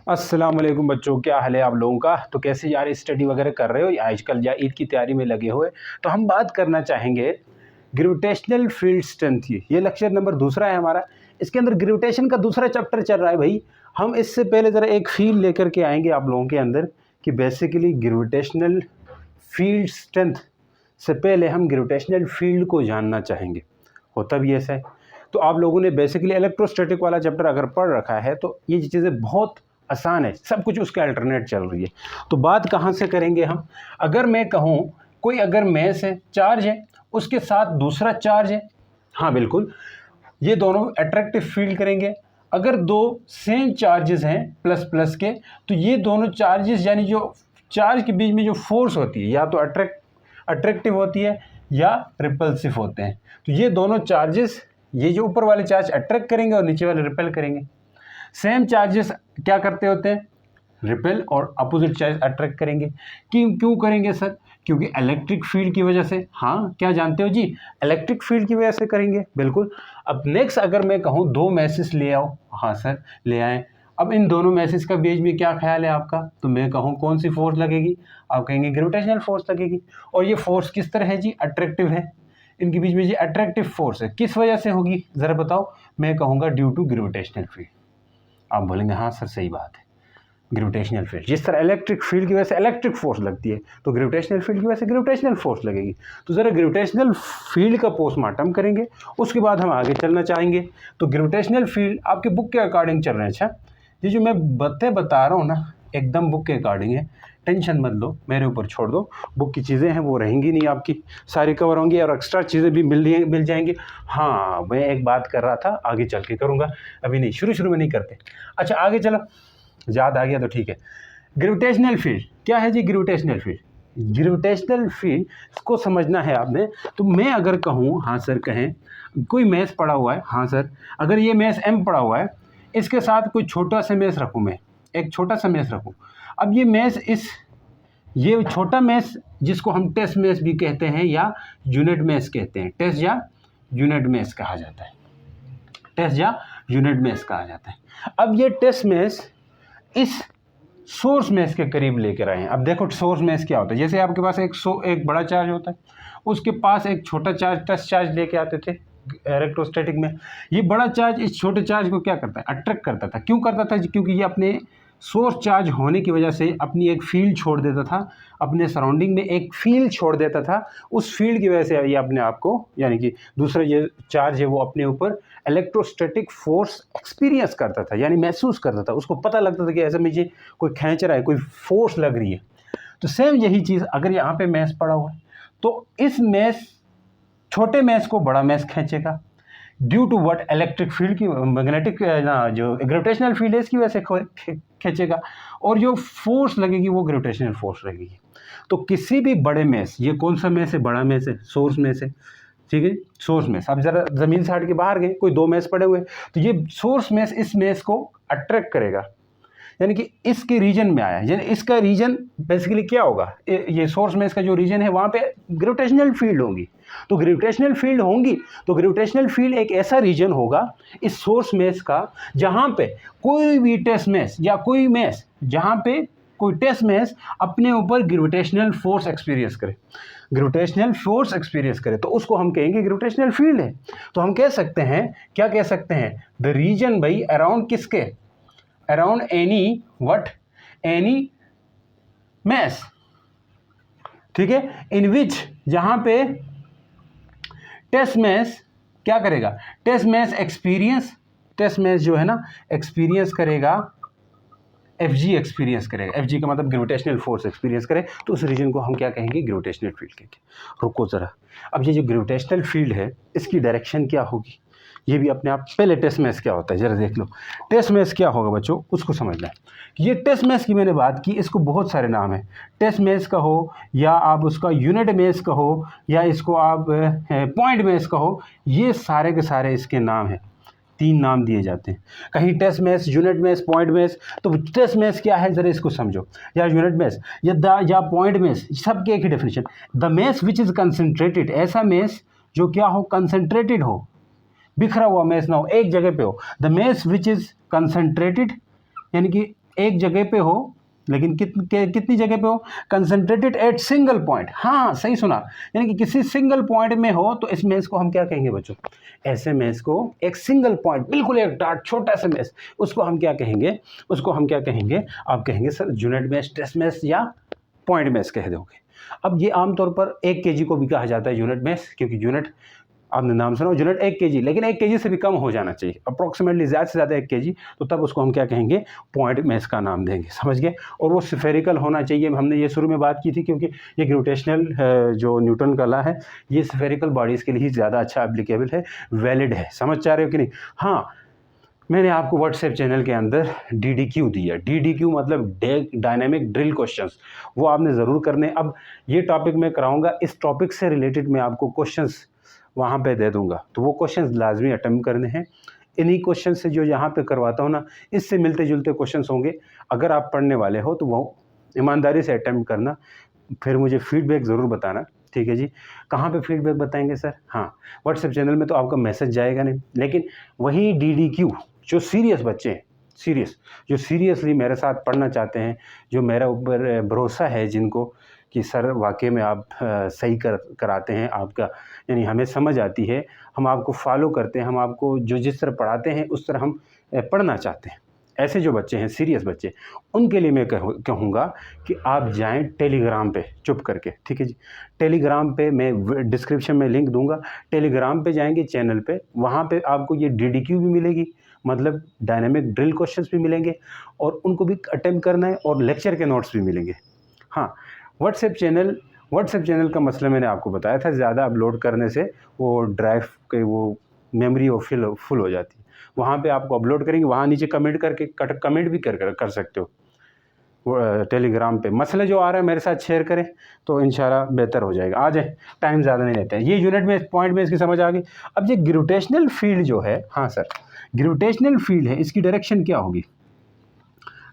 अस्सलाम वालेकुम बच्चों, क्या हाल है आप लोगों का। तो कैसे यार स्टडी वगैरह कर रहे हो या आजकल या ईद की तैयारी में लगे हुए। तो हम बात करना चाहेंगे ग्रेविटेशनल फील्ड स्ट्रेंथ की। ये लेक्चर नंबर दूसरा है हमारा। इसके अंदर ग्रेविटेशन का दूसरा चैप्टर चल रहा है भाई। हम इससे पहले ज़रा एक फील लेकर के आएंगे आप लोगों के अंदर कि बेसिकली ग्रेविटेशनल फील्ड स्ट्रेंथ से पहले हम ग्रेविटेशनल फील्ड को जानना चाहेंगे। होता भी ऐसा है। तो आप लोगों ने बेसिकली इलेक्ट्रोस्टैटिक वाला चैप्टर अगर पढ़ रखा है तो ये चीज़ें बहुत आसान है, सब कुछ उसके अल्टरनेट चल रही है। तो बात कहाँ से करेंगे हम। अगर मैं कहूँ कोई अगर मैस है, चार्ज है, उसके साथ दूसरा चार्ज है, हाँ बिल्कुल, ये दोनों अट्रैक्टिव फील्ड करेंगे। अगर दो सेम चार्जेस हैं प्लस प्लस के, तो ये दोनों चार्जेस यानी जो चार्ज के बीच में जो फोर्स होती है या तो अट्रैक्टिव होती है या रिपल्सिव होते हैं। तो ये दोनों चार्जेस, ये जो ऊपर वाले चार्ज अट्रैक्ट करेंगे और नीचे वाले रिपेल करेंगे। सेम चार्जेस क्या करते होते हैं, रिपेल, और अपोजिट चार्ज अट्रैक्ट करेंगे। क्यों करेंगे सर? क्योंकि इलेक्ट्रिक फील्ड की वजह से। हाँ, क्या जानते हो जी, इलेक्ट्रिक फील्ड की वजह से करेंगे, बिल्कुल। अब नेक्स्ट अगर मैं कहूँ दो मैसेज ले आओ, हाँ सर ले आए। अब इन दोनों मैसेज का बीच में क्या ख्याल है आपका? तो मैं कहूँ कौन सी फोर्स लगेगी? आप कहेंगे ग्रेविटेशनल फोर्स लगेगी। और ये फोर्स किस तरह है जी? अट्रैक्टिव है। इनके बीच में जी अट्रैक्टिव फोर्स है, किस वजह से होगी ज़रा बताओ? मैं कहूँगा ड्यू टू ग्रेविटेशनल फील्ड। आप बोलेंगे हाँ सर सही बात है, ग्रेविटेशनल फील्ड। जिस तरह इलेक्ट्रिक फील्ड की वजह से इलेक्ट्रिक फोर्स लगती है, तो ग्रेविटेशनल फील्ड की वजह से ग्रेविटेशनल फोर्स लगेगी। तो ज़रा ग्रेविटेशनल फील्ड का पोस्टमार्टम करेंगे, उसके बाद हम आगे चलना चाहेंगे। तो ग्रेविटेशनल फील्ड आपके बुक के अकॉर्डिंग चल रहे हैं। अच्छा, ये जो मैं बता रहा हूँ ना, एकदम बुक के अकॉर्डिंग है, टेंशन मत लो, मेरे ऊपर छोड़ दो। बुक की चीज़ें हैं वो रहेंगी नहीं, आपकी सारी कवर होंगी और एक्स्ट्रा चीज़ें भी मिल जाएंगी। हाँ, मैं एक बात कर रहा था, आगे चल के करूँगा, अभी नहीं, शुरू में नहीं करते। अच्छा आगे चलो, याद आ गया तो ठीक है। ग्रेविटेशनल फील्ड क्या है G? Gravitational field, gravitational field को समझना है आपने। तो मैं अगर कहूँ, हाँ सर कहें, कोई मैस पड़ा हुआ है, हाँ सर, अगर ये मैस M पड़ा हुआ है, इसके साथ कोई छोटा सा मैस रखूँ, मैं एक छोटा सा मैस रखूँ। अब ये मैस ये छोटा मैस जिसको हम टेस्ट मैस भी कहते हैं या यूनिट मैस कहते हैं, टेस्ट या यूनिट मैस कहा जाता है, टेस्ट या यूनिट मैस कहा जाता है। अब ये टेस्ट मैस इस सोर्स मैस के करीब लेकर आए हैं। अब देखो सोर्स मैस क्या होता है, जैसे आपके पास एक बड़ा चार्ज होता है, उसके पास एक छोटा चार्ज टेस्ट चार्ज लेके आते थे इलेक्ट्रोस्टैटिक में। ये बड़ा चार्ज इस छोटे चार्ज को क्या करता है? अट्रैक्ट करता था। क्यों करता था? क्योंकि ये अपने सोर्स चार्ज होने की वजह से अपनी एक फील्ड छोड़ देता था, अपने सराउंडिंग में एक फील्ड छोड़ देता था। उस फील्ड की वजह से ये अपने आप को, यानी कि दूसरा ये चार्ज है वो अपने ऊपर इलेक्ट्रोस्टैटिक फोर्स एक्सपीरियंस करता था, यानी महसूस करता था। उसको पता लगता था कि ऐसे मुझे कोई खींच रहा है, कोई फोर्स लग रही है। तो सेम यही चीज़ अगर यहाँ पे मैस पड़ा हुआ है, तो इस मैस, छोटे मैस को बड़ा मैस खींचेगा। Due to what? Electric field की, मैग्नेटिक ना, जो ग्रेविटेशनल फील्ड है इसकी वजह से खींचेगा, और जो फोर्स लगेगी वो ग्रेविटेशनल फोर्स लगेगी। तो किसी भी बड़े मैस, ये कौन सा मैस है? बड़ा मैस है, सोर्स मैस है, ठीक है, सोर्स मैस। अब जरा ज़मीन से हट के बाहर गए, कोई दो मैस पड़े हुए, तो ये सोर्स मैस इस मैस को अट्रैक्ट करेगा, यानी कि इसके रीजन में आया, यानी इसका रीजन बेसिकली क्या होगा? ये सोर्स में इसका जो रीजन है वहाँ पे ग्रेविटेशनल फील्ड होगी। तो ग्रेविटेशनल फील्ड होंगी, तो ग्रेविटेशनल फील्ड एक ऐसा रीजन होगा इस सोर्स मैस का जहाँ पे कोई भी टेस्ट मैस या कोई मैस, जहाँ पे कोई टेस्ट मैस अपने ऊपर ग्रेविटेशनल फोर्स एक्सपीरियंस करे, ग्रेविटेशनल फोर्स एक्सपीरियंस करे, तो उसको हम कहेंगे ग्रेविटेशनल फील्ड है। तो हम कह सकते हैं, क्या कह सकते हैं? द रीजन भाई अराउंड किसके? अराउंड एनी मैस, ठीक है, इन विच, जहां पे टेस्ट मैस क्या करेगा? टेस्ट मैस जो है ना एक्सपीरियंस करेगा, Fg एक्सपीरियंस करेगा। Fg का मतलब ग्रेविटेशनल फोर्स एक्सपीरियंस करे, तो उस रीजन को हम क्या कहेंगे? ग्रेविटेशनल फील्ड कहेंगे। रुको ज़रा, अब ये जो ग्रेविटेशनल फील्ड है इसकी डायरेक्शन क्या होगी ये भी अपने आप। पहले टेस्ट मैस क्या होता है जरा देख लो। टेस्ट मैस क्या होगा बच्चों, उसको समझना है। ये टेस्ट मैस की मैंने बात की, इसको बहुत सारे नाम है। टेस्ट मैस का हो, या आप उसका यूनिट मैस का हो, या इसको आप पॉइंट मैस का हो, ये सारे के सारे इसके नाम हैं। 3 नाम दिए जाते हैं, कहीं test mass, unit mass, point mass. तो टेस्ट मैस क्या है जरा इसको समझो, या यूनिट मैस या पॉइंट मैस, सबके एक ही definition. The mass which is concentrated, ऐसा मैस जो क्या हो? कंसनट्रेटेड हो, बिखरा हुआ मैस ना हो, एक जगह पे हो। The mass which is concentrated, यानी कि एक जगह पे हो, लेकिन कितनी जगह पे हो, कंसंट्रेटेड एट सिंगल पॉइंट। हाँ सही सुना, यानी कि किसी सिंगल पॉइंट में हो तो इस मेस को हम क्या कहेंगे बच्चों, ऐसे मेस को एक सिंगल पॉइंट, बिल्कुल एक डॉट छोटा सा मेस, उसको हम क्या कहेंगे, उसको हम क्या कहेंगे, आप कहेंगे sir unit mass, test mass या पॉइंट मेस कह दोगे। अब ये आमतौर पर 1 kg को भी कहा जाता है यूनिट मेस, क्योंकि यूनिट आपने नाम सुना यूनिट 1 kg, लेकिन 1 kg से भी कम हो जाना चाहिए, अप्रॉक्सीमेटली ज़्यादा से ज़्यादा 1 kg, तो तब उसको हम क्या कहेंगे, पॉइंट मेस का नाम देंगे, समझ गए। और वो स्फेरिकल होना चाहिए, हमने ये शुरू में बात की थी, क्योंकि ये ग्रेविटेशनल जो न्यूटन का लॉ है ये स्फेरिकल बॉडीज़ के लिए ही ज़्यादा अच्छा एप्लीकेबल है, वैलिड है, समझ चाह रहे हो कि नहीं। हाँ, मैंने आपको व्हाट्सएप चैनल के अंदर DDQ दिया, DDQ मतलब डायनेमिक ड्रिल क्वेश्चंस, वो आपने ज़रूर करने। अब ये टॉपिक मैं कराऊंगा, इस टॉपिक से रिलेटेड मैं आपको क्वेश्चंस वहाँ पे दे दूंगा, तो वो क्वेश्चंस लाजमी अटेम्प्ट करने हैं। इन्हीं क्वेश्चन से जो यहाँ पे करवाता हूँ ना, इससे मिलते जुलते क्वेश्चंस होंगे, अगर आप पढ़ने वाले हो तो वो ईमानदारी से अटेम्प्ट करना, फिर मुझे फीडबैक ज़रूर बताना, ठीक है जी। कहाँ पे फीडबैक बताएंगे सर, हाँ व्हाट्सएप चैनल में तो आपका मैसेज जाएगा नहीं, लेकिन वही DDQ जो सीरियस बच्चे हैं, जो सीरियसली मेरे साथ पढ़ना चाहते हैं, जो मेरे ऊपर भरोसा है जिनको कि सर वाकई में आप सही कराते हैं, आपका यानी हमें समझ आती है, हम आपको फॉलो करते हैं, हम आपको जो जिस तरह पढ़ाते हैं उस तरह हम पढ़ना चाहते हैं, ऐसे जो बच्चे हैं सीरियस बच्चे, उनके लिए मैं कहूँगा कि आप जाएं टेलीग्राम पे चुप करके, ठीक है जी। टेलीग्राम पे मैं डिस्क्रिप्शन में लिंक दूंगा, टेलीग्राम पे जाएंगे चैनल पे, वहाँ पे आपको ये DDQ भी मिलेगी, मतलब डायनेमिक ड्रिल क्वेश्चंस भी मिलेंगे, और उनको भी अटेम्प्ट करना है, और लेक्चर के नोट्स भी मिलेंगे। हाँ, व्हाट्सएप चैनल का मसला मैंने आपको बताया था, ज़्यादा अपलोड करने से वो ड्राइव के वो मेमोरी वो फुल हो जाती है। वहाँ पे आपको अपलोड करेंगे, वहाँ नीचे कमेंट करके कमेंट भी कर सकते हो टेलीग्राम पे। मसला जो आ रहा है मेरे साथ शेयर करें तो इंशाल्लाह बेहतर हो जाएगा। आ जाए, टाइम ज़्यादा नहीं लेते हैं। ये यूनिट में पॉइंट में इसकी समझ आ गई। अब ये ग्रेविटेशनल फील्ड जो है, हाँ सर ग्रेविटेशनल फील्ड है, इसकी डायरेक्शन क्या होगी,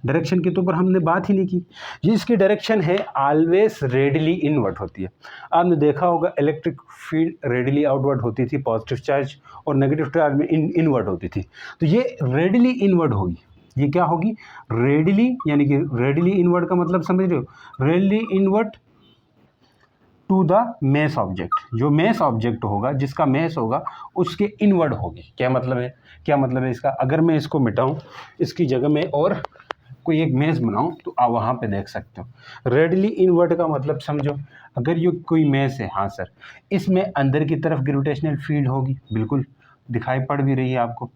डायरेक्शन के तो ऊपर हमने बात ही नहीं की। ये इसकी डायरेक्शन है ऑलवेज रेडिली इनवर्ट होती है। आपने देखा होगा इलेक्ट्रिक फील्ड रेडिली आउटवर्ड होती थी पॉजिटिव चार्ज, और नेगेटिव चार्ज में इनवर्ट होती थी, तो ये रेडिली इनवर्ट होगी। ये क्या होगी, रेडिली, यानी कि रेडिली इनवर्ट का मतलब समझ रहे हो, radially inward to the mass object, जो मेस ऑब्जेक्ट होगा, जिसका मेस होगा उसके इनवर्ड होगी। क्या मतलब है इसका, अगर मैं इसको मिटाऊं, इसकी जगह में और कोई एक मेस बनाऊं, तो आप वहाँ पे देख सकते हो। रेडिली इनवर्ट का मतलब समझो, अगर ये कोई मेस है, हाँ सर, इसमें अंदर की तरफ ग्रेविटेशनल फील्ड होगी, बिल्कुल दिखाई पड़ भी रही है आपको।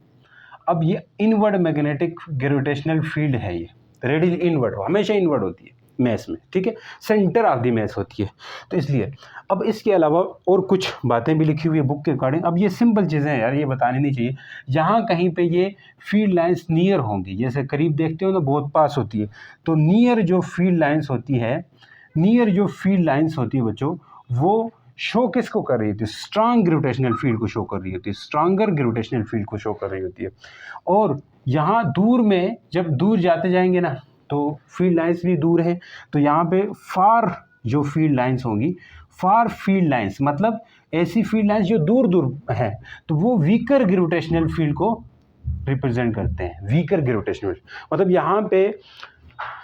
अब ये इनवर्ड मैग्नेटिक ग्रेविटेशनल फील्ड है, ये रेडिली इनवर्ड हमेशा इनवर्ड होती है मैस में, ठीक है, सेंटर ऑफ द मैस होती है, तो इसलिए। अब इसके अलावा और कुछ बातें भी लिखी हुई है बुक के अकॉर्डिंग। अब ये सिंपल चीज़ें हैं यार, ये बतानी नहीं चाहिए। जहाँ कहीं पे ये फील्ड लाइंस नियर होंगी, जैसे करीब देखते हो ना बहुत पास होती है, तो नियर जो फील्ड लाइंस होती है बच्चों, वो शो किसको कर रही होती है, स्ट्रांग ग्रेविटेशनल फील्ड को शो कर रही होती है, स्ट्रांगर ग्रेविटेशनल फील्ड को शो कर रही होती है। और यहाँ दूर में जब दूर जाते जाएंगे ना, तो फील्ड लाइंस भी दूर हैं, तो यहाँ पे फार जो फील्ड लाइंस होंगी, फार फील्ड लाइंस मतलब ऐसी फील्ड लाइंस जो दूर दूर है, तो वो वीकर ग्रेविटेशनल फील्ड को रिप्रेजेंट करते हैं। वीकर ग्रेविटेशनल मतलब यहाँ पे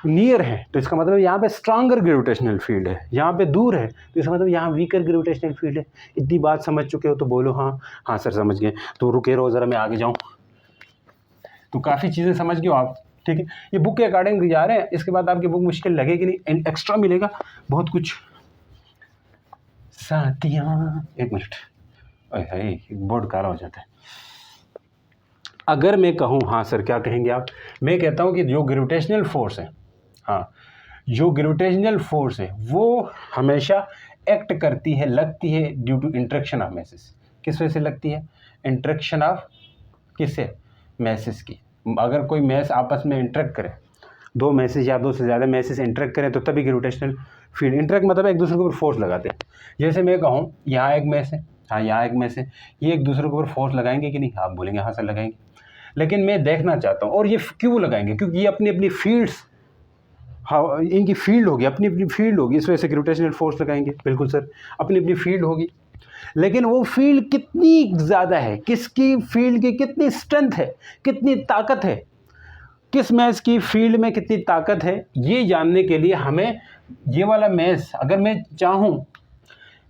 नियर है तो इसका मतलब यहाँ पे स्ट्रांगर ग्रेविटेशनल फील्ड है, यहाँ पे दूर है तो इसका मतलब यहाँ वीकर ग्रेविटेशनल फील्ड है। इतनी बात समझ चुके हो तो बोलो हाँ सर समझ गए। तो रुके रहो ज़रा, मैं आगे जाऊँ। तो काफ़ी चीज़ें समझ गए हो आप, ठीक है। ये बुक के अकॉर्डिंग जा रहे हैं, इसके बाद आपकी बुक मुश्किल लगेगी नहीं, एक्स्ट्रा मिलेगा बहुत कुछ। साथियाँ, एक मिनट, अरे बोर्ड काला हो जाता है। अगर मैं कहूँ, हाँ सर क्या कहेंगे आप, मैं कहता हूँ कि जो ग्रेविटेशनल फोर्स है, हाँ जो ग्रेविटेशनल फोर्स है वो हमेशा एक्ट करती है, लगती है due to interaction of masses. किस वजह से लगती है, इंट्रैक्शन ऑफ किससे, मैसेस की। अगर कोई मैस आपस में इंट्रैक्ट करे, दो मैसेज या दो से ज़्यादा मैसेज इंट्रैक्ट करें तो तभी ग्रेविटेशनल फील्ड, इंट्रैक्ट मतलब एक दूसरे के ऊपर फोर्स लगाते हैं। जैसे मैं कहूँ यहाँ एक मैस है, हाँ यहाँ एक मैस है, ये एक दूसरे के ऊपर फोर्स लगाएंगे कि नहीं, आप बोलेंगे हाँ सर लगाएंगे। लेकिन मैं देखना चाहता हूँ, और ये क्यों लगाएंगे, क्योंकि ये अपनी अपनी फील्ड्स, हाँ इनकी फील्ड होगी, अपनी अपनी फील्ड होगी, इस वजह से ग्रेविटेशनल फोर्स लगाएंगे। बिल्कुल सर, अपनी अपनी फील्ड होगी, लेकिन वो फील्ड कितनी ज़्यादा है, किसकी फील्ड की कितनी स्ट्रेंथ है, कितनी ताकत है, किस मैस की फील्ड में कितनी ताकत है, ये जानने के लिए हमें ये वाला मैस, अगर मैं चाहूँ,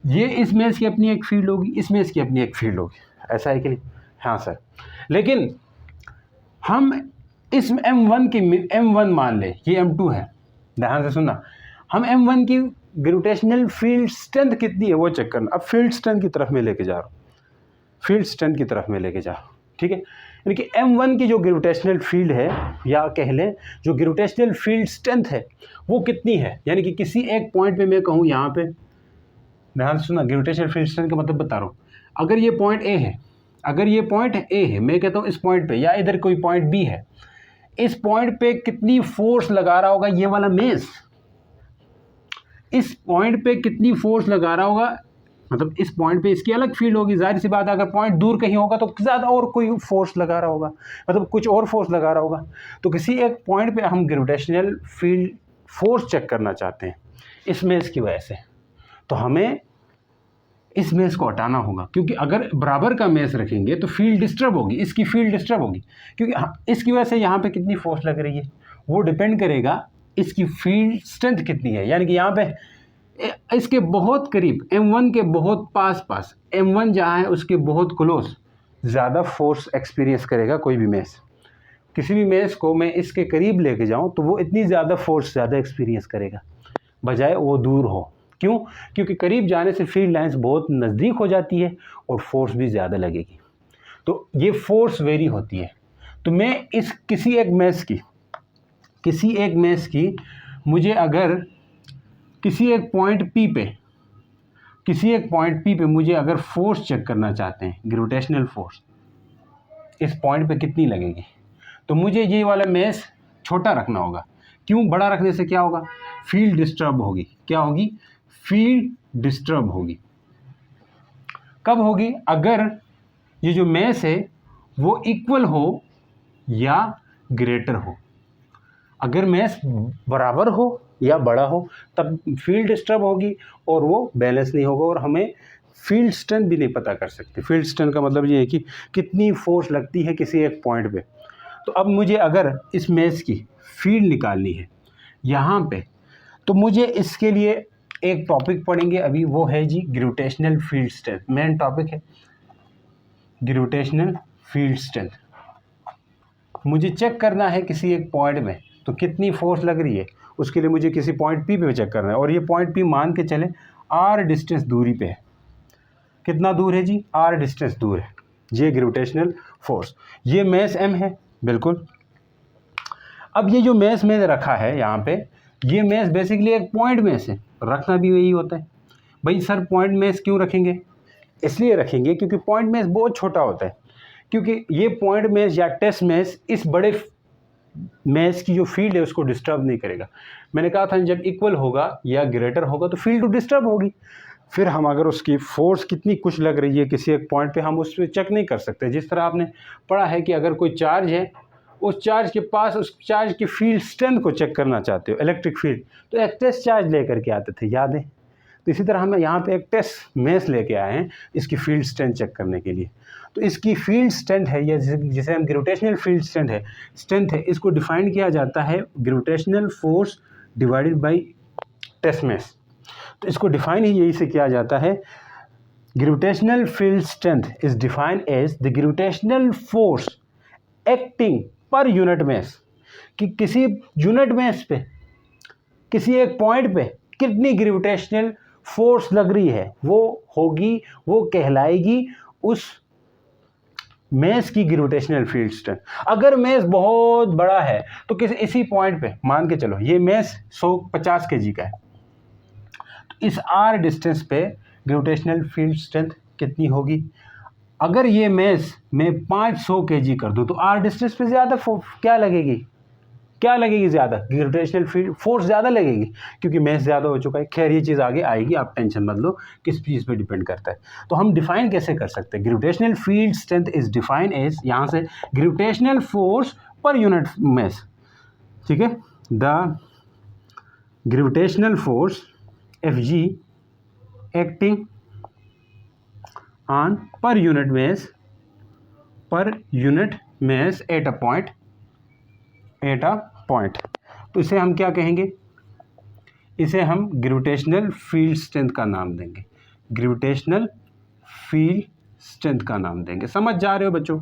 ये इस मैस की अपनी एक फील्ड होगी, इस मैस की अपनी एक फील्ड होगी, ऐसा है कि नहीं? हाँ सर। लेकिन हम इस M1 की M1 मान ले, ये M2 है, ध्यान से सुनना, हम M1 की ग्रेविटेशनल फील्ड स्ट्रेंथ कितनी है वो चेक करना। अब फील्ड स्ट्रेंथ की तरफ मैं लेके जा रहा हूँ, फील्ड स्ट्रेंथ की तरफ मैं लेके जा रहा हूँ, ठीक है। यानी कि M1 की जो ग्रेविटेशनल फील्ड है, या कह लें जो ग्रेविटेशनल फील्ड स्ट्रेंथ है, वो कितनी है। यानी कि किसी एक पॉइंट पे मैं कहूँ, यहाँ पे ध्यान से सुनना, ग्रेविटेशनल फील्ड स्ट्रेंथ का मतलब बता रहा हूँ। अगर ये पॉइंट ए है, अगर ये पॉइंट ए है, मैं कहता हूँ इस पॉइंट पे, या इधर कोई पॉइंट बी है, इस पॉइंट पे कितनी फोर्स लगा रहा होगा ये वाला मेस, इस पॉइंट पे कितनी फोर्स लगा रहा होगा, मतलब इस पॉइंट पे इसकी अलग फील्ड होगी, जाहिर सी बात है, अगर पॉइंट दूर कहीं होगा तो ज़्यादा और कोई फोर्स लगा रहा होगा, मतलब कुछ और फोर्स लगा रहा होगा। तो किसी एक पॉइंट पे हम ग्रेविटेशनल फील्ड फोर्स चेक करना चाहते हैं इस मेस की वजह से, तो हमें इस मेस को हटाना होगा, क्योंकि अगर बराबर का मेस रखेंगे तो फील्ड डिस्टर्ब होगी, इसकी फील्ड डिस्टर्ब होगी, क्योंकि इसकी वजह से यहाँ पे कितनी फोर्स लग रही है वो डिपेंड करेगा इसकी फील्ड स्ट्रेंथ कितनी है। यानी कि यहाँ पे इसके बहुत करीब, M1 के बहुत पास, M1 जहाँ है उसके बहुत क्लोज, ज़्यादा फोर्स एक्सपीरियंस करेगा कोई भी मेस। किसी भी मेस को मैं इसके करीब लेके जाऊँ तो वो इतनी ज़्यादा फोर्स ज़्यादा एक्सपीरियंस करेगा, बजाय वो दूर हो। क्यों? क्योंकि करीब जाने से फील्ड लाइंस बहुत नज़दीक हो जाती है और फोर्स भी ज़्यादा लगेगी, तो ये फोर्स वेरी होती है। तो मैं इस किसी एक मेस की मुझे अगर किसी एक पॉइंट P पे मुझे अगर फोर्स चेक करना चाहते हैं, ग्रेविटेशनल फोर्स इस पॉइंट पे कितनी लगेगी, तो मुझे ये वाला मेस छोटा रखना होगा। क्यों? बड़ा रखने से क्या होगा? फील्ड डिस्टर्ब होगी। क्या होगी? फील्ड डिस्टर्ब होगी। कब होगी? अगर ये जो मेस है वो इक्वल हो या ग्रेटर हो। अगर मेस बराबर हो या बड़ा हो तब फील्ड डिस्टर्ब होगी और वो बैलेंस नहीं होगा, और हमें फील्ड स्ट्रेंथ भी नहीं पता कर सकते। फील्ड स्ट्रेंथ का मतलब ये है कि कितनी फोर्स लगती है किसी एक पॉइंट पे। तो अब मुझे अगर इस मेस की फील्ड निकालनी है यहाँ पे, तो मुझे इसके लिए एक टॉपिक पढ़ेंगे अभी, वो है G gravitational field strength. Main topic है ग्रेविटेशनल फील्ड स्ट्रेंथ। मुझे चेक करना है किसी एक पॉइंट में तो कितनी फोर्स लग रही है, उसके लिए मुझे किसी पॉइंट P पे चेक करना है, और ये पॉइंट P मान के चले R डिस्टेंस दूरी पे है। कितना दूर है जी? R डिस्टेंस दूर है। ये ग्रेविटेशनल फोर्स, ये मेस M है, बिल्कुल। अब ये जो मेस मैंने रखा है यहाँ पे, ये मेस बेसिकली एक पॉइंट मेस है, रखना भी वही होता है। भाई सर पॉइंट मेस क्यों रखेंगे? इसलिए रखेंगे क्योंकि पॉइंट मेस बहुत छोटा होता है, क्योंकि ये पॉइंट मेस या टेस्ट मेस इस बड़े मेस की जो फील्ड है उसको डिस्टर्ब नहीं करेगा। मैंने कहा था जब इक्वल होगा या ग्रेटर होगा तो फील्ड तो डिस्टर्ब होगी, फिर हम अगर उसकी फोर्स कितनी कुछ लग रही है किसी एक पॉइंट पे, हम उस पर चेक नहीं कर सकते। जिस तरह आपने पढ़ा है कि अगर कोई चार्ज है, उस चार्ज के पास उस चार्ज की फील्ड स्ट्रेंथ को चेक करना चाहते हो, इलेक्ट्रिक फील्ड, तो एक टेस्ट चार्ज लेकर के आते थे, याद है? तो इसी तरह हम यहाँ पे एक टेस्ट मेस लेके आए हैं इसकी फील्ड स्ट्रेंथ चेक करने के लिए। तो इसकी फील्ड स्ट्रेंथ है, या जिसे हम ग्रेविटेशनल फील्ड स्ट्रेंथ है, इसको डिफाइन किया जाता है gravitational force divided by test mass. तो इसको डिफाइन ही यही से किया जाता है। Gravitational field strength is defined as the gravitational force acting per unit mass, कि किसी यूनिट मेस पे किसी एक पॉइंट पे कितनी ग्रेविटेशनल फोर्स लग रही है, वो कहलाएगी उस मेस की ग्रेविटेशनल फील्ड स्ट्रेंथ। अगर मेस बहुत बड़ा है तो इसी पॉइंट पे मान के चलो ये मेस 150 kg का है, तो इस R डिस्टेंस पे ग्रेविटेशनल फील्ड स्ट्रेंथ कितनी होगी? अगर ये मेस मैं 500 kg कर दूं तो R डिस्टेंस पे ज़्यादा क्या लगेगी ज़्यादा? ग्रेविटेशनल फील्ड फोर्स ज़्यादा लगेगी, क्योंकि मेस ज़्यादा हो चुका है। खैर ये चीज़ आगे आएगी, आप टेंशन मत लो, किस चीज़ पे डिपेंड करता है। तो हम डिफाइन कैसे कर सकते हैं? Gravitational field strength is define as, यहाँ से gravitational force per unit mass, ठीक है, the gravitational force Fg acting on per unit mass at a point at a point. तो इसे हम क्या कहेंगे, इसे हम ग्रेविटेशनल फील्ड स्ट्रेंथ का नाम देंगे, ग्रेविटेशनल फील्ड स्ट्रेंथ का नाम देंगे। समझ जा रहे हो बच्चों,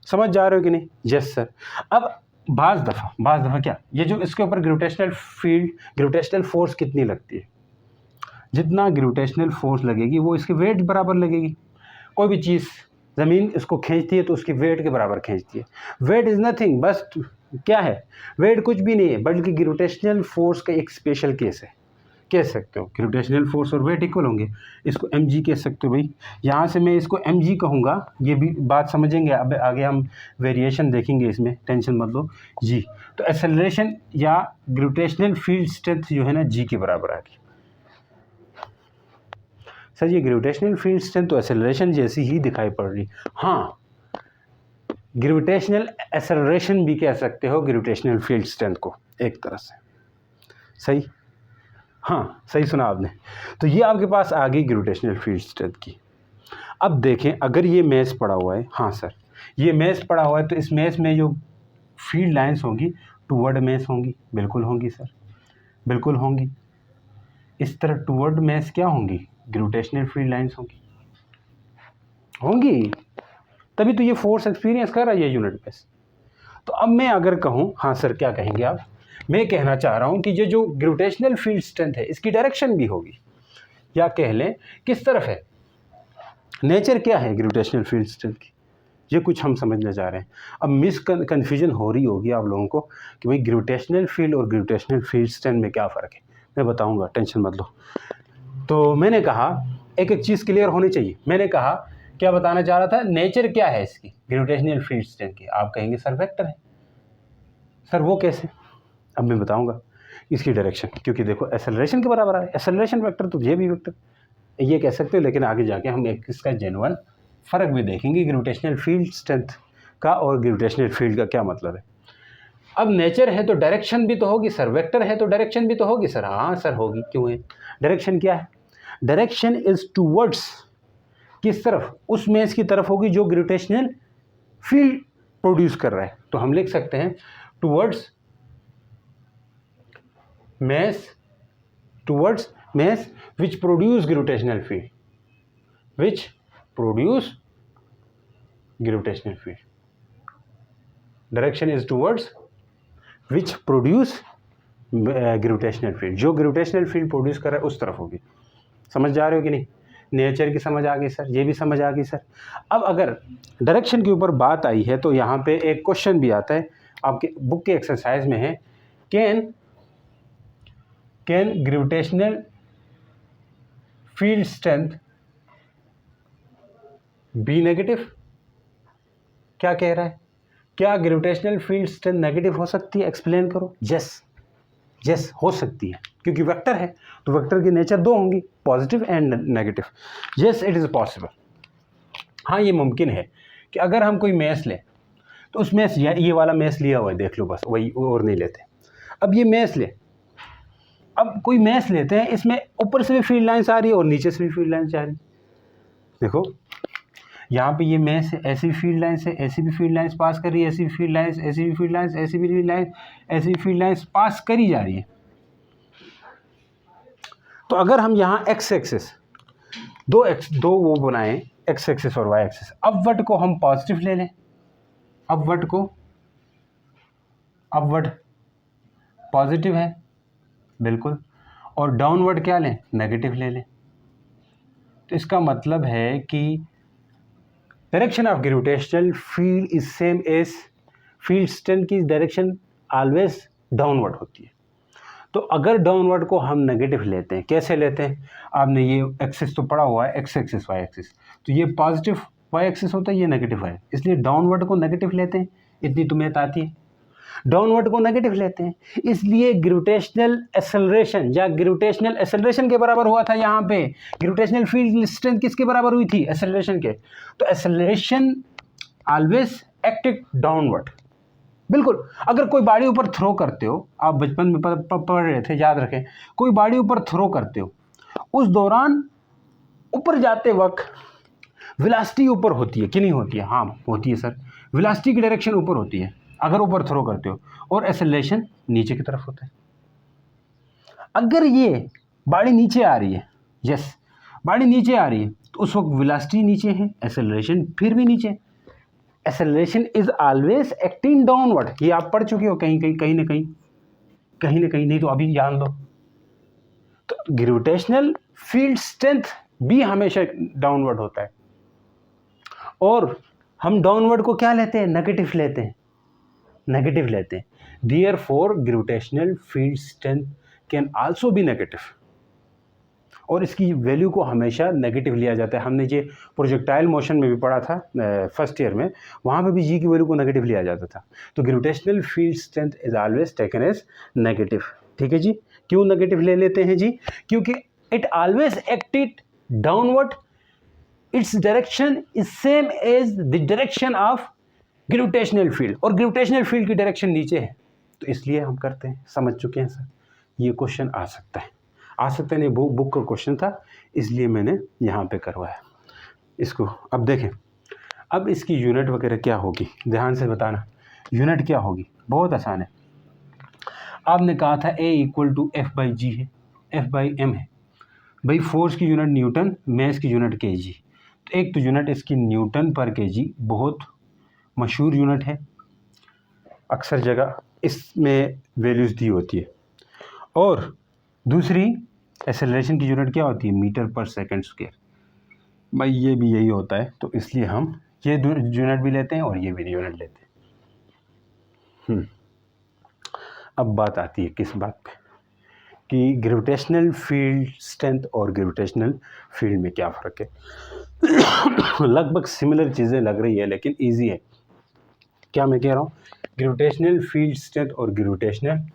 समझ जा रहे हो कि नहीं? Yes sir. अब बाज़ दफ़ा क्या, ये जो इसके ऊपर ग्रेविटेशनल फील्ड, ग्रेविटेशनल फोर्स कितनी लगती है, जितना ग्रेविटेशनल फोर्स लगेगी वो इसके वेट बराबर लगेगी। कोई भी चीज़ ज़मीन इसको खींचती है तो उसकी वेट के बराबर खींचती है। वेट इज़ नथिंग, बस क्या है, वेट कुछ भी नहीं है बल्कि ग्रेविटेशनल फोर्स का एक स्पेशल केस है। कह सकते हो ग्रेविटेशनल फोर्स और वेट इक्वल होंगे, इसको mg कह सकते हो भाई। यहाँ से मैं इसको mg कहूँगा, ये भी बात समझेंगे, अब आगे हम वेरिएशन देखेंगे इसमें, टेंशन मत लो g। तो एक्सेलरेशन या ग्रेविटेशनल फील्ड स्ट्रेंथ जो है ना g के बराबर आ गई। सर ये ग्रेविटेशनल फील्ड स्ट्रेंथ तो एक्सेलरेशन जैसी ही दिखाई पड़ रही। हाँ, ग्रेविटेशनल एक्सेलरेशन भी कह सकते हो ग्रेविटेशनल फील्ड स्ट्रेंथ को एक तरह से। सही, हाँ सही सुना आपने। तो ये आपके पास आ गई ग्रेविटेशनल फील्ड स्ट्रेंथ की। अब देखें, अगर ये मैस पड़ा हुआ है, हाँ सर ये मैस पड़ा हुआ है, तो इस मैस में जो फील्ड लाइंस होंगी टूवर्ड मैस होंगी, बिल्कुल होंगी सर, बिल्कुल होंगी। इस तरह टूवर्ड मैस क्या होंगी, ग्रेविटेशनल फील्ड लाइंस होंगी, होंगी, तभी तो ये फोर्स एक्सपीरियंस कर रहा है ये यूनिट मैस। तो अब मैं अगर कहूँ, हाँ सर क्या कहेंगे आप, मैं कहना चाह रहा हूँ कि ये जो ग्रेविटेशनल फील्ड स्ट्रेंथ है इसकी डायरेक्शन भी होगी, या कह लें किस तरफ है, नेचर क्या है ग्रेविटेशनल फील्ड स्ट्रेंथ की, ये कुछ हम समझने जा रहे हैं। अब कन्फ्यूजन हो रही होगी आप लोगों को कि भाई ग्रेविटेशनल फील्ड और ग्रेविटेशनल फील्ड स्ट्रेंथ में क्या फ़र्क है, मैं बताऊँगा, टेंशन मत लो। तो मैंने कहा एक एक चीज़ क्लियर होनी चाहिए। मैंने कहा क्या बताना चाह रहा था, नेचर क्या है इसकी ग्रेविटेशनल फील्ड स्ट्रेंथ की, आप कहेंगे सर वेक्टर है। सर वो कैसे, अब मैं बताऊंगा। इसकी डायरेक्शन, क्योंकि देखो एक्सेलरेशन के बराबर है, एक्सेलरेशन वेक्टर तो ये भी वेक्टर, ये कह सकते हो, लेकिन आगे जाके हम एक इसका जेन्युइन फ़र्क भी देखेंगे ग्रेविटेशनल फील्ड स्ट्रेंथ का और ग्रेविटेशनल फील्ड का क्या मतलब है। अब नेचर है तो डायरेक्शन भी तो होगी सर, वेक्टर है तो डायरेक्शन भी तो होगी सर। हाँ सर होगी, क्यों है, डायरेक्शन क्या है, डायरेक्शन इज टूवर्ड्स, किस तरफ, उस मैस की तरफ होगी जो ग्रेविटेशनल फील्ड प्रोड्यूस कर रहा है। तो हम लिख सकते हैं towards mass, towards mass which produce gravitational field, which produce gravitational field, direction is towards which produce gravitational field, जो gravitational field produce कर रहा है उस तरफ होगी। समझ जा रहे हो कि नहीं, नेचर की समझ आ गई सर, ये भी समझ आ गई सर। अब अगर डायरेक्शन के ऊपर बात आई है तो यहाँ पे एक क्वेश्चन भी आता है आपके बुक के एक्सरसाइज में है, can gravitational field strength be negative, क्या कह रहा है, क्या ग्रेविटेशनल फील्ड स्ट्रेंथ नेगेटिव हो सकती है, एक्सप्लेन करो। यस हो सकती है, क्योंकि वेक्टर है तो वेक्टर की नेचर दो होंगी, positive and negative. Yes it is possible, हाँ ये मुमकिन है कि अगर हम कोई मैस लें तो उस मैस, ये वाला मैस लिया हुआ है देख लो, बस वही और नहीं लेते। अब ये मैस ले, अब कोई मैस लेते हैं, इसमें ऊपर से भी फील्ड लाइन्स आ रही है और नीचे से भी फील्ड लाइन्स आ रही है। देखो यहाँ पे ये मैस है, ऐसी भी फील्ड लाइन्स है, ऐसी भी फील्ड लाइन्स पास कर रही है, ऐसी भी फील्ड लाइन्स, ऐसी भी फील्ड लाइन्स, ऐसी भी फील्ड लाइन्स, ऐसी भी फील्ड लाइन्स पास करी जा रही है। तो अगर हम यहाँ एक्स एक्सिस दो वो बनाएं, एक्स एक्सिस और वाई एक्सिस, अपवर्ड को हम पॉजिटिव ले लें, अपवर्ड पॉजिटिव है बिल्कुल, और डाउनवर्ड क्या लें, नेगेटिव ले लें। तो इसका मतलब है कि direction of gravitational field is same as field strength की डायरेक्शन ऑलवेज डाउनवर्ड होती है। तो अगर डाउनवर्ड को हम नेगेटिव लेते हैं, कैसे लेते हैं, आपने ये एक्सिस तो पड़ा हुआ है, एक्स एक्सिस वाई एक्सिस, तो ये पॉजिटिव वाई एक्सिस होता है, ये नेगेटिव है, इसलिए डाउनवर्ड को नेगेटिव लेते हैं, इतनी तो मैथ आती है। डाउनवर्ड को नेगेटिव लेते हैं, इसलिए ग्रेविटेशनल एक्सेलरेशन या ग्रेविटेशनल एक्सेलरेशन के बराबर हुआ था। यहाँ पे ग्रेविटेशनल फील्ड स्ट्रेंथ किसके बराबर हुई थी, एक्सेलरेशन के। तो एक्सेलरेशन ऑलवेज एक्टेड डाउनवर्ड, बिल्कुल। अगर कोई बाड़ी ऊपर थ्रो करते हो, आप बचपन में पढ़ रहे थे, याद रखें, कोई बाड़ी ऊपर थ्रो करते हो, उस दौरान ऊपर जाते वक्त वेलोसिटी ऊपर होती है कि नहीं होती है, हाँ होती है सर, वेलोसिटी की डायरेक्शन ऊपर होती है। अगर ऊपर थ्रो करते हो, और एक्सेलरेशन नीचे की तरफ होता है। अगर ये बॉडी नीचे आ रही है, यस बॉडी नीचे आ रही है, तो उस वक्त वेलोसिटी नीचे है, एक्सेलरेशन फिर भी नीचे। Acceleration is always acting downward, ये आप पढ़ चुके हो कहीं कहीं कहीं ना कहीं, नहीं तो अभी जान लो। तो ग्रेविटेशनल फील्ड स्ट्रेंथ भी हमेशा डाउनवर्ड होता है, और हम डाउनवर्ड को क्या लेते हैं, नेगेटिव लेते हैं, नेगेटिव लेते हैं। Therefore gravitational field strength can also be negative, और इसकी वैल्यू को हमेशा नेगेटिव लिया जाता है। हमने ये प्रोजेक्टाइल मोशन में भी पढ़ा था फर्स्ट ईयर में, वहाँ पे भी जी की वैल्यू को नेगेटिव लिया जाता था। तो gravitational field strength is always taken as negative. ठीक है जी, क्यों नेगेटिव ले लेते हैं जी, क्योंकि it always acted downward, its direction is same as the direction of gravitational field, और ग्रेविटेशनल फील्ड की डायरेक्शन नीचे है, तो इसलिए हम करते हैं। समझ चुके हैं सर, ये क्वेश्चन आ सकता है, नहीं बुक का क्वेश्चन था, इसलिए मैंने यहाँ पे करवाया इसको। अब देखें, अब इसकी यूनिट वगैरह क्या होगी, ध्यान से बताना। यूनिट क्या होगी, बहुत आसान है। आपने कहा था A = F/g है, F/m है। भाई फोर्स की यूनिट न्यूटन, मैस की यूनिट kg। तो एक तो यूनिट इसकी न्यूटन पर kg, बहुत मशहूर यूनिट है, अक्सर जगह इसमें वैल्यूज़ दी होती है। और दूसरी एक्सेलरेशन की यूनिट क्या होती है, मीटर पर सेकंड स्क्वायर। भाई ये भी यही होता है, तो इसलिए हम ये यूनिट भी लेते हैं और ये भी यूनिट लेते हैं। अब बात आती है किस बात पे, कि ग्रेविटेशनल फील्ड स्ट्रेंथ और ग्रेविटेशनल फील्ड में क्या फ़र्क है। लगभग सिमिलर चीज़ें लग रही है, लेकिन ईजी है। क्या मैं कह रहा हूँ, ग्रेविटेशनल फील्ड स्ट्रेंथ और ग्रेविटेशनल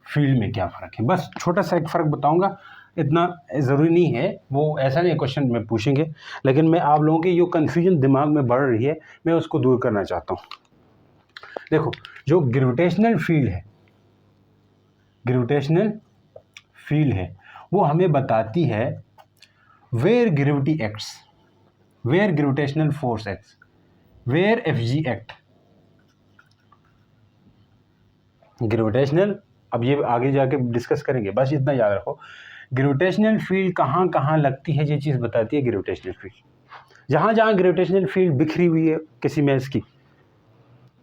फील्ड में क्या फ़र्क है, बस छोटा सा एक फ़र्क बताऊंगा, इतना ज़रूरी नहीं है, वो ऐसा नहीं क्वेश्चन में पूछेंगे, लेकिन मैं आप लोगों की जो कन्फ्यूजन दिमाग में बढ़ रही है, मैं उसको दूर करना चाहता हूँ। देखो, जो ग्रेविटेशनल फील्ड है वो हमें बताती है where gravity acts, where gravitational force acts, where Fg act. Gravitational, अब ये आगे जाके डिस्कस करेंगे, बस इतना याद रखो, ग्रेविटेशनल फील्ड कहाँ कहाँ लगती है, ये चीज़ बताती है ग्रेविटेशनल फील्ड। जहाँ जहाँ ग्रेविटेशनल फील्ड बिखरी हुई है किसी मैस की,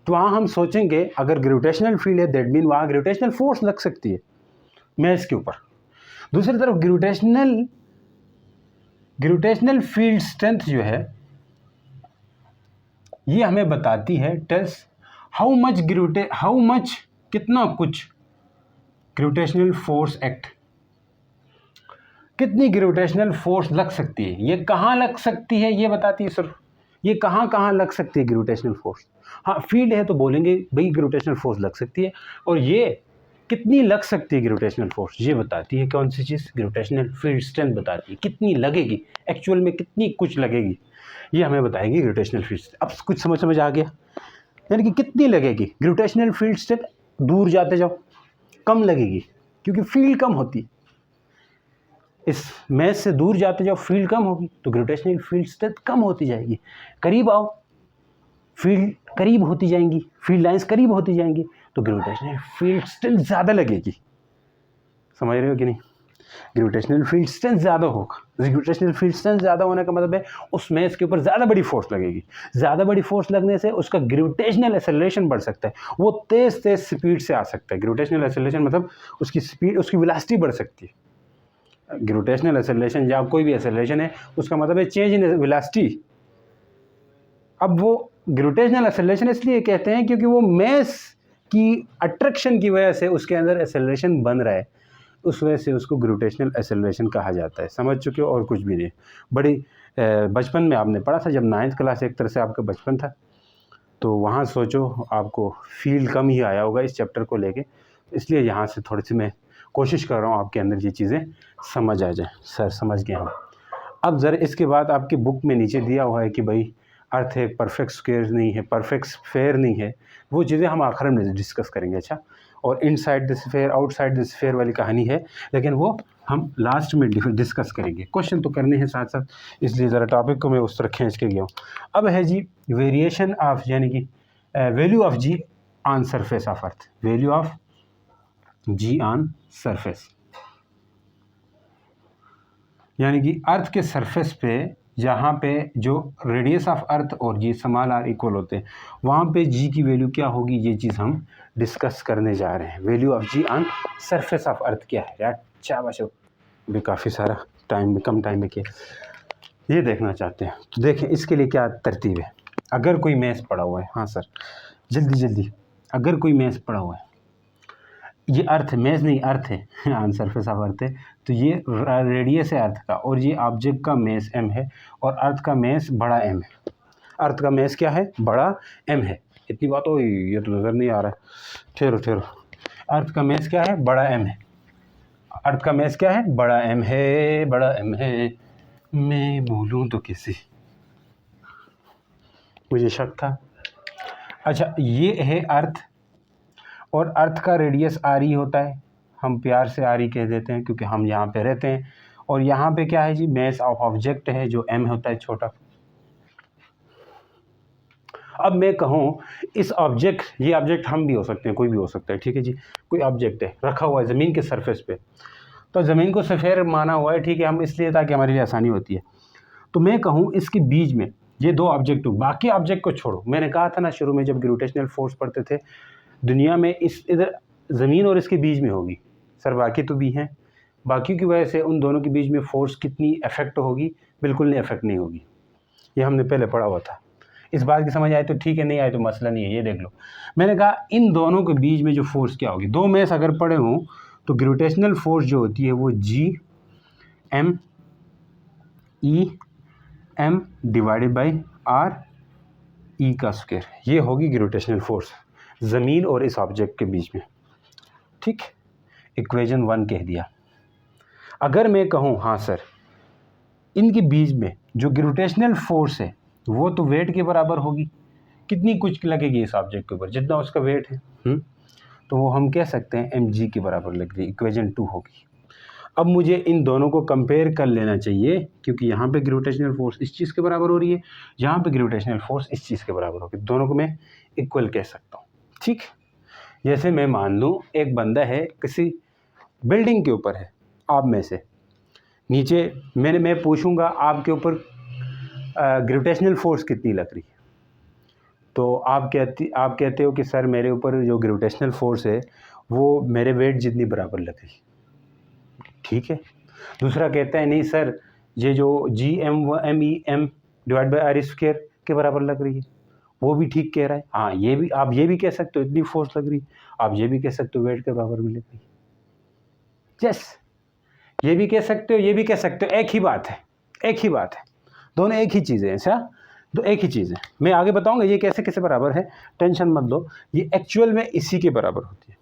तो वहाँ हम सोचेंगे अगर ग्रेविटेशनल फील्ड है दैट मीन वहाँ ग्रेविटेशनल फोर्स लग सकती है मैस के ऊपर। दूसरी तरफ ग्रेविटेशनल फील्ड स्ट्रेंथ जो है ये हमें बताती है टेल्स हाउ मच कितना कुछ ग्रेविटेशनल फोर्स एक्ट, कितनी ग्रेविटेशनल फोर्स लग सकती है, ये कहाँ लग सकती है ये बताती है सिर्फ, ये कहाँ कहाँ लग सकती है ग्रेविटेशनल फोर्स। हाँ फील्ड है तो बोलेंगे भाई ग्रेविटेशनल फोर्स लग सकती है, और ये कितनी लग सकती है ग्रेविटेशनल फोर्स ये बताती है कौन सी चीज़, ग्रेविटेशनल फील्ड स्ट्रेंथ बताती है कितनी लगेगी, एक्चुअल में कितनी कुछ लगेगी ये हमें बताएगी ग्रेविटेशनल फील्ड। अब कुछ समझ आ गया, यानी कि कितनी लगेगी ग्रेविटेशनल फील्ड स्ट्रेंथ, दूर जाते जाओ कम लगेगी क्योंकि फील्ड कम होती, इस मैच से दूर जाते जाओ फील्ड कम होगी तो ग्रेविटेशनल फील्ड स्ट्रेंथ कम होती जाएगी, करीब आओ फील्ड करीब होती जाएंगी, फील्ड लाइंस करीब होती जाएंगी तो ग्रेविटेशनल फील्ड स्ट्रेंथ ज़्यादा लगेगी। समझ रहे हो कि नहीं, ग्रेविटेशनल फील्ड स्ट्रेंथ ज़्यादा होगा, ग्रेविटेशनल फील्ड स्ट्रेंथ ज़्यादा होने का मतलब है उस मैच के ऊपर ज़्यादा बड़ी फोर्स लगेगी, ज़्यादा बड़ी फोर्स लगने से उसका ग्रेविटेशनल एक्सेलरेशन बढ़ सकता है, वो तेज़ स्पीड से आ सकता है। ग्रेविटेशनल एक्सेलरेशन मतलब उसकी स्पीड, उसकी वेलोसिटी बढ़ सकती है। ग्रेविटेशनल एक्सेलरेशन या कोई भी एक्सेलरेशन है उसका मतलब है चेंज इन वेलोसिटी। अब वो ग्रेविटेशनल एक्सेलरेशन इसलिए कहते हैं क्योंकि वो मैस की अट्रैक्शन की वजह से उसके अंदर एक्सेलरेशन बन रहा है, उस वजह से उसको ग्रेविटेशनल एक्सेलरेशन कहा जाता है। समझ चुके हो, और कुछ भी नहीं। बड़ी बचपन में आपने पढ़ा था, जब 9th क्लास एक तरह से आपका बचपन था, तो वहाँ सोचो आपको फील कम ही आया होगा इस चैप्टर को लेके, इसलिए यहाँ से थोड़ी सी मैं कोशिश कर रहा हूँ आपके अंदर ये चीज़ें समझ आ जाए। सर समझ गए हम। अब ज़रा इसके बाद आपकी बुक में नीचे दिया हुआ है कि भाई अर्थ एक परफेक्ट स्क्वायर नहीं है, परफेक्ट स्फेयर नहीं है, वो चीज़ें हम आखिर में डिस्कस करेंगे। अच्छा, और inside the sphere outside the sphere वाली कहानी है, लेकिन वो हम लास्ट में डिस्कस करेंगे। क्वेश्चन तो करने हैं साथ साथ, इसलिए ज़रा टॉपिक को मैं उस तरह खींच के गया हूँ। अब है जी वेरिएशन ऑफ, यानी कि value of g on surface of earth, value of g on surface, यानी कि अर्थ के सरफेस पे जहाँ पे जो रेडियस ऑफ अर्थ और जी स्मॉल आर इक्वल होते हैं, वहाँ पे जी की वैल्यू क्या होगी, ये चीज़ हम डिस्कस करने जा रहे हैं। Value of g on surface of earth क्या है यार, शाबाश, भी काफ़ी सारा टाइम में, कम टाइम में किया, ये देखना चाहते हैं। तो देखें इसके लिए क्या तरतीब है। अगर कोई मैथ्स पढ़ा हुआ है, हाँ सर जल्दी जल्दी, अगर कोई मैथ्स पढ़ा हुआ है, ये अर्थ है, मैथ्स नहीं अर्थ है, ऑन सरफेस ऑफ अर्थ है, तो ये रेडियस है अर्थ का, और ये ऑब्जेक्ट का मैस एम है, और अर्थ का मैस बड़ा एम है। अर्थ का मैस क्या है, बड़ा एम है। इतनी बात हो, ये तो नज़र नहीं आ रहा है, ठहरो ठहरो। अर्थ का मैस क्या है, बड़ा एम है। अर्थ का मैस क्या है, बड़ा एम है, बड़ा एम है। मैं बोलूँ तो कैसे, मुझे शक था। अच्छा, ये है अर्थ, और अर्थ का रेडियस आर ई होता है, हम प्यार से आर ई कह देते हैं क्योंकि हम यहाँ पे रहते हैं। और यहाँ पे क्या है जी, मैस ऑफ ऑब्जेक्ट है जो एम होता है, छोटा। अब मैं कहूँ इस ऑब्जेक्ट, ये ऑब्जेक्ट हम भी हो सकते हैं, कोई भी हो सकता है, ठीक है जी। कोई ऑब्जेक्ट है रखा हुआ है ज़मीन के सरफेस पे, तो ज़मीन को सफ़ेद माना हुआ है, ठीक है, हम इसलिए ताकि हमारे लिए आसानी होती है। तो मैं कहूँ इसके बीच में ये दो ऑब्जेक्ट हो, बाकी ऑब्जेक्ट को छोड़ो। मैंने कहा था ना शुरू में जब ग्रेविटेशनल फोर्स पढ़ते थे, दुनिया में इस इधर ज़मीन और इसके बीच में होगी। सर बाकी तो भी हैं, बाकी की वजह से उन दोनों के बीच में फ़ोर्स कितनी इफेक्ट होगी, बिल्कुल नहीं इफेक्ट नहीं होगी। ये हमने पहले पढ़ा हुआ था। इस बात की समझ आए तो ठीक है, नहीं आए तो मसला नहीं है, ये देख लो। मैंने कहा इन दोनों के बीच में जो फोर्स क्या होगी, दो मैस अगर पढ़े हों तो ग्रेविटेशनल फोर्स जो होती है वो G M E M divided by R E का स्क्वायर, ये होगी ग्रेविटेशनल फोर्स ज़मीन और इस ऑब्जेक्ट के बीच में, ठीक। इक्वेशन 1 कह दिया। अगर मैं कहूँ हाँ सर इनके बीच में जो ग्रेविटेशनल फोर्स है वो तो वेट के बराबर होगी, कितनी कुछ लगेगी इस ऑब्जेक्ट के ऊपर, जितना उसका वेट है, तो वो हम कह सकते हैं एम जी के बराबर लग रही है। इक्वेशन 2 होगी। अब मुझे इन दोनों को कंपेयर कर लेना चाहिए, क्योंकि यहाँ पे ग्रेविटेशनल फोर्स इस चीज़ के बराबर हो रही है, यहाँ पे ग्रेविटेशनल फोर्स इस चीज़ के बराबर होगी, दोनों को मैं इक्वल कह सकता हूँ, ठीक। जैसे मैं मान लूँ एक बंदा है किसी बिल्डिंग के ऊपर है, आप में से नीचे मैं पूछूंगा आपके ऊपर ग्रेविटेशनल फोर्स कितनी लग रही है, तो आप कहते हो कि सर मेरे ऊपर जो ग्रेविटेशनल फोर्स है वो मेरे वेट जितनी बराबर लग रही है, ठीक है। दूसरा कहता है नहीं सर ये जो G M E M divide by R square के बराबर लग रही है, वो भी ठीक कह रहा है। हाँ ये भी, आप ये भी कह सकते हो इतनी फोर्स लग रही है, आप ये भी कह सकते हो वेट के बराबर भी लग रही है, यस, ये भी कह सकते हो, ये भी कह सकते हो, एक ही बात है, एक ही बात है, दोनों एक ही चीज़ें हैं। अच्छा, तो एक ही चीज़ है, मैं आगे बताऊंगा ये कैसे कैसे बराबर है, टेंशन मत लो, ये एक्चुअल में इसी के बराबर होती है,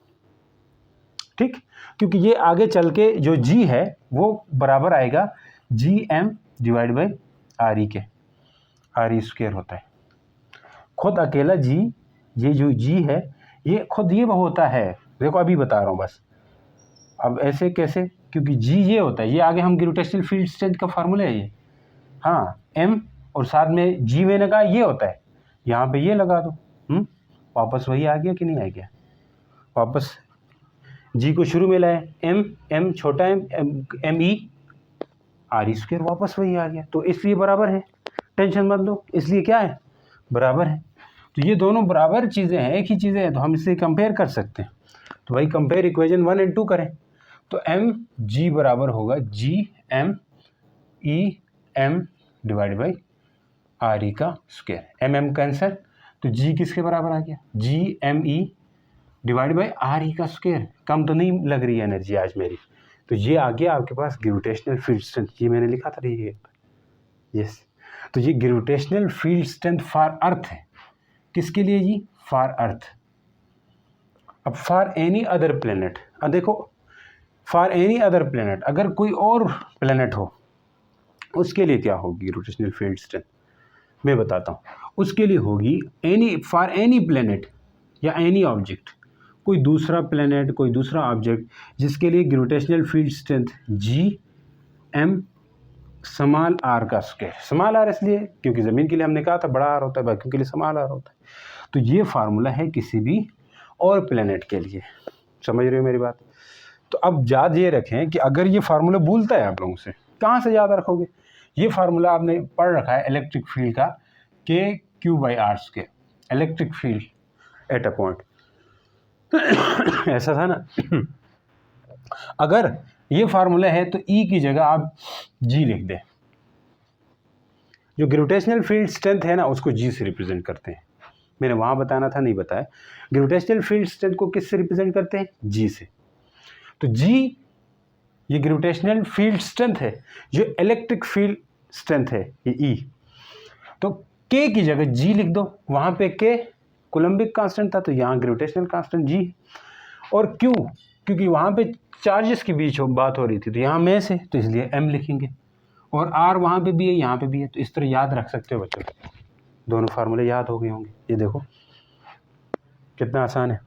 ठीक। क्योंकि ये आगे चल के जो जी है वो बराबर आएगा G M divide by R E के, आर ई स्क्वायर होता है। खुद अकेला जी, ये जो जी है ये खुद ये होता है, देखो अभी बता रहा हूँ बस। अब ऐसे कैसे, क्योंकि जी ये होता है, ये आगे हम ग्रेविटेशनल फील्ड स्ट्रेंथ का फार्मूला है ये, हाँ एम और साथ में जी मैंने कहा ये होता है, यहाँ पे ये लगा दो, वापस वही आ गया कि नहीं आ गया, वापस जी को शुरू में लाए, एम छोटा m E R E square, वापस वही आ गया, तो इसलिए बराबर है, टेंशन मत लो, इसलिए क्या है बराबर है। तो ये दोनों बराबर चीज़ें हैं, एक ही चीज़ें हैं, तो हम इससे कंपेयर कर सकते हैं। तो भाई कंपेयर इक्वेशन 1 और 2 करें, तो एम जी बराबर होगा G M E M divide by R E का स्क्वायर, एम कैंसर, तो जी किसके बराबर आ गया, G M E divide by R E का स्क्वायर। कम तो नहीं लग रही है एनर्जी आज मेरी, तो ये आ गया आपके पास ग्रेविटेशनल फील्ड स्ट्रेंथ, ये मैंने लिखा था ये, यस। तो ये gravitational field strength for earth है, किसके लिए जी, फॉर अर्थ। अब फॉर एनी अदर प्लेनेट, अब देखो फॉर एनी अदर प्लेनेट, अगर कोई और प्लेनेट हो उसके लिए क्या होगी ग्रेविटेशनल फील्ड स्ट्रेंथ, मैं बताता हूँ। उसके लिए होगी एनी, फॉर एनी प्लेनेट या एनी ऑब्जेक्ट, कोई दूसरा प्लेनेट, कोई दूसरा ऑब्जेक्ट जिसके लिए gravitational field strength G M small r का स्क्वायर, स्मॉल आर इसलिए क्योंकि ज़मीन के लिए हमने कहा था बड़ा आर होता है, बाकी के लिए स्मॉल आर होता है। तो ये फार्मूला है किसी भी और प्लेनेट के लिए। समझ रहे हो मेरी बात? तो अब याद ये रखें कि अगर ये फार्मूला भूलता है आप लोगों से, कहाँ से याद रखोगे? ये फार्मूला आपने पढ़ रखा है इलेक्ट्रिक फील्ड का, KQ/R², electric field at a point. ऐसा था ना? अगर ये फार्मूला है तो E की जगह आप G लिख दें। जो ग्रेविटेशनल फील्ड स्ट्रेंथ है ना, उसको G से रिप्रेजेंट करते हैं। मैंने वहाँ बताना था, नहीं बताया। ग्रेविटेशनल फील्ड स्ट्रेंथ को किससे रिप्रेजेंट करते हैं? G से। तो G ये ग्रेविटेशनल फील्ड स्ट्रेंथ है, जो इलेक्ट्रिक फील्ड स्ट्रेंथ है ये E। तो K की जगह G लिख दो। वहाँ पे K कोलम्बिक कांस्टेंट था, तो यहाँ ग्रेविटेशनल कांस्टेंट G। और Q क्योंकि वहाँ पे चार्जेस के बीच बात हो रही थी, तो यहाँ मैस है, तो इसलिए M लिखेंगे। और R वहाँ पे भी है, यहाँ पे भी है, तो इस तरह याद रख सकते हो बच्चों। दोनों फार्मूले याद हो गए होंगे। ये देखो कितना आसान है।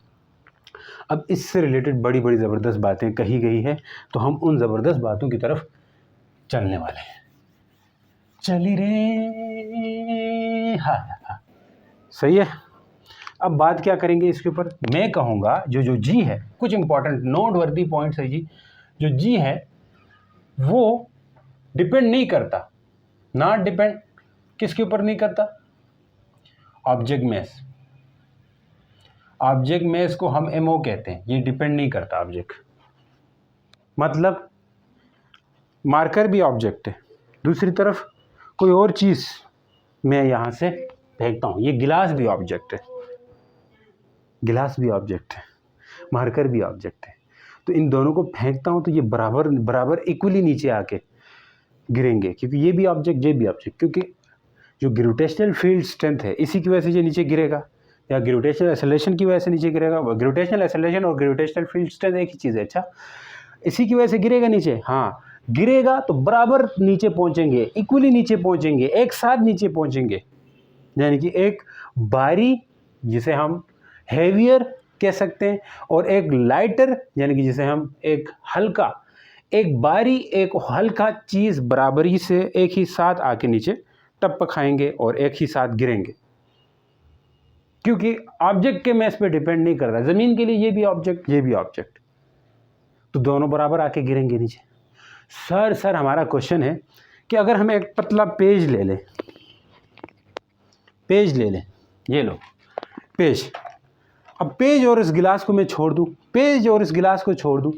अब इससे रिलेटेड बड़ी बड़ी ज़बरदस्त बातें कही गई है, तो हम उन ज़बरदस्त बातों की तरफ चलने वाले हैं। चली रे हाँ, सही है। अब बात क्या करेंगे इसके ऊपर? मैं कहूँगा जो G है, कुछ इंपॉर्टेंट नोट वर्दी पॉइंट्स है जी। जो G है वो डिपेंड नहीं करता, नॉट डिपेंड, किसके ऊपर नहीं करता? Object mess. ऑब्जेक्ट मैस को हम MO कहते हैं, ये डिपेंड नहीं करता ऑब्जेक्ट। मतलब मार्कर भी ऑब्जेक्ट है, दूसरी तरफ कोई और चीज़ मैं यहाँ से फेंकता हूँ, ये गिलास भी ऑब्जेक्ट है, गिलास भी ऑब्जेक्ट है, मार्कर भी ऑब्जेक्ट है। तो इन दोनों को फेंकता हूँ तो ये बराबर बराबर इक्वली नीचे आके गिरेंगे, क्योंकि ये भी ऑब्जेक्ट, ये भी ऑब्जेक्ट। क्योंकि जो ग्रेविटेशनल फील्ड स्ट्रेंथ है इसी की वजह से ये नीचे गिरेगा, या ग्रेविटेशनल एक्सेलरेशन की वजह से नीचे गिरेगा। ग्रेविटेशनल एक्सेलरेशन और ग्रेविटेशनल फील्ड स्ट्रेंथ एक ही चीज़ है। अच्छा, इसी की वजह से गिरेगा नीचे। हाँ, गिरेगा तो बराबर नीचे पहुंचेंगे, इक्वली नीचे पहुंचेंगे, एक साथ नीचे पहुंचेंगे। यानी कि एक भारी, जिसे हम हैवियर कह सकते हैं, और एक लाइटर, यानी कि जिसे हम एक हल्का, एक भारी एक हल्का चीज़ बराबरी से एक ही साथ आके नीचे टप्पा खाएंगे और एक ही साथ गिरेंगे। क्योंकि ऑब्जेक्ट के मैस पे डिपेंड नहीं करता। ज़मीन के लिए ये भी ऑब्जेक्ट, ये भी ऑब्जेक्ट, तो दोनों बराबर आके गिरेंगे नीचे। सर हमारा क्वेश्चन है कि अगर हम एक पतला पेज ले लें, ये लो पेज। अब पेज और इस गिलास को मैं छोड़ दूं, पेज और इस गिलास को छोड़ दूं,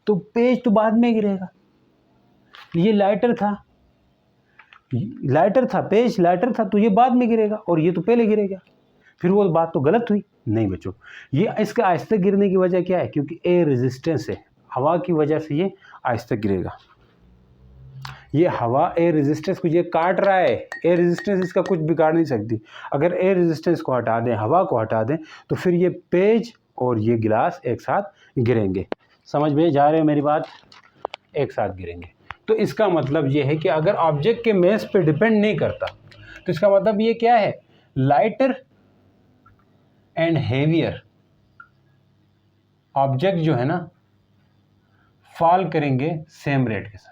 तो पेज तो बाद में गिरेगा। ये लाइटर था, पेज लाइटर था, तो ये बाद में गिरेगा, और ये तो पहले गिरेगा। फिर वो बात तो गलत हुई? नहीं बच्चों, ये इसका आहिस्ते गिरने की वजह क्या है? क्योंकि एयर रेजिस्टेंस है, हवा की वजह से ये आहिस्ते गिरेगा। ये हवा एयर रेजिस्टेंस को ये काट रहा है, एयर रेजिस्टेंस इसका कुछ बिगाड़ नहीं सकती। अगर एयर रेजिस्टेंस को हटा दें, हवा को हटा दें, तो फिर ये पेज और ये गिलास एक साथ गिरेंगे। समझ में जा रहे हो मेरी बात? एक साथ गिरेंगे। तो इसका मतलब ये है कि अगर ऑब्जेक्ट के मास पे डिपेंड नहीं करता, तो इसका मतलब ये क्या है? लाइटर एंड हेवियर ऑब्जेक्ट जो है ना, फॉल करेंगे सेम रेट के साथ।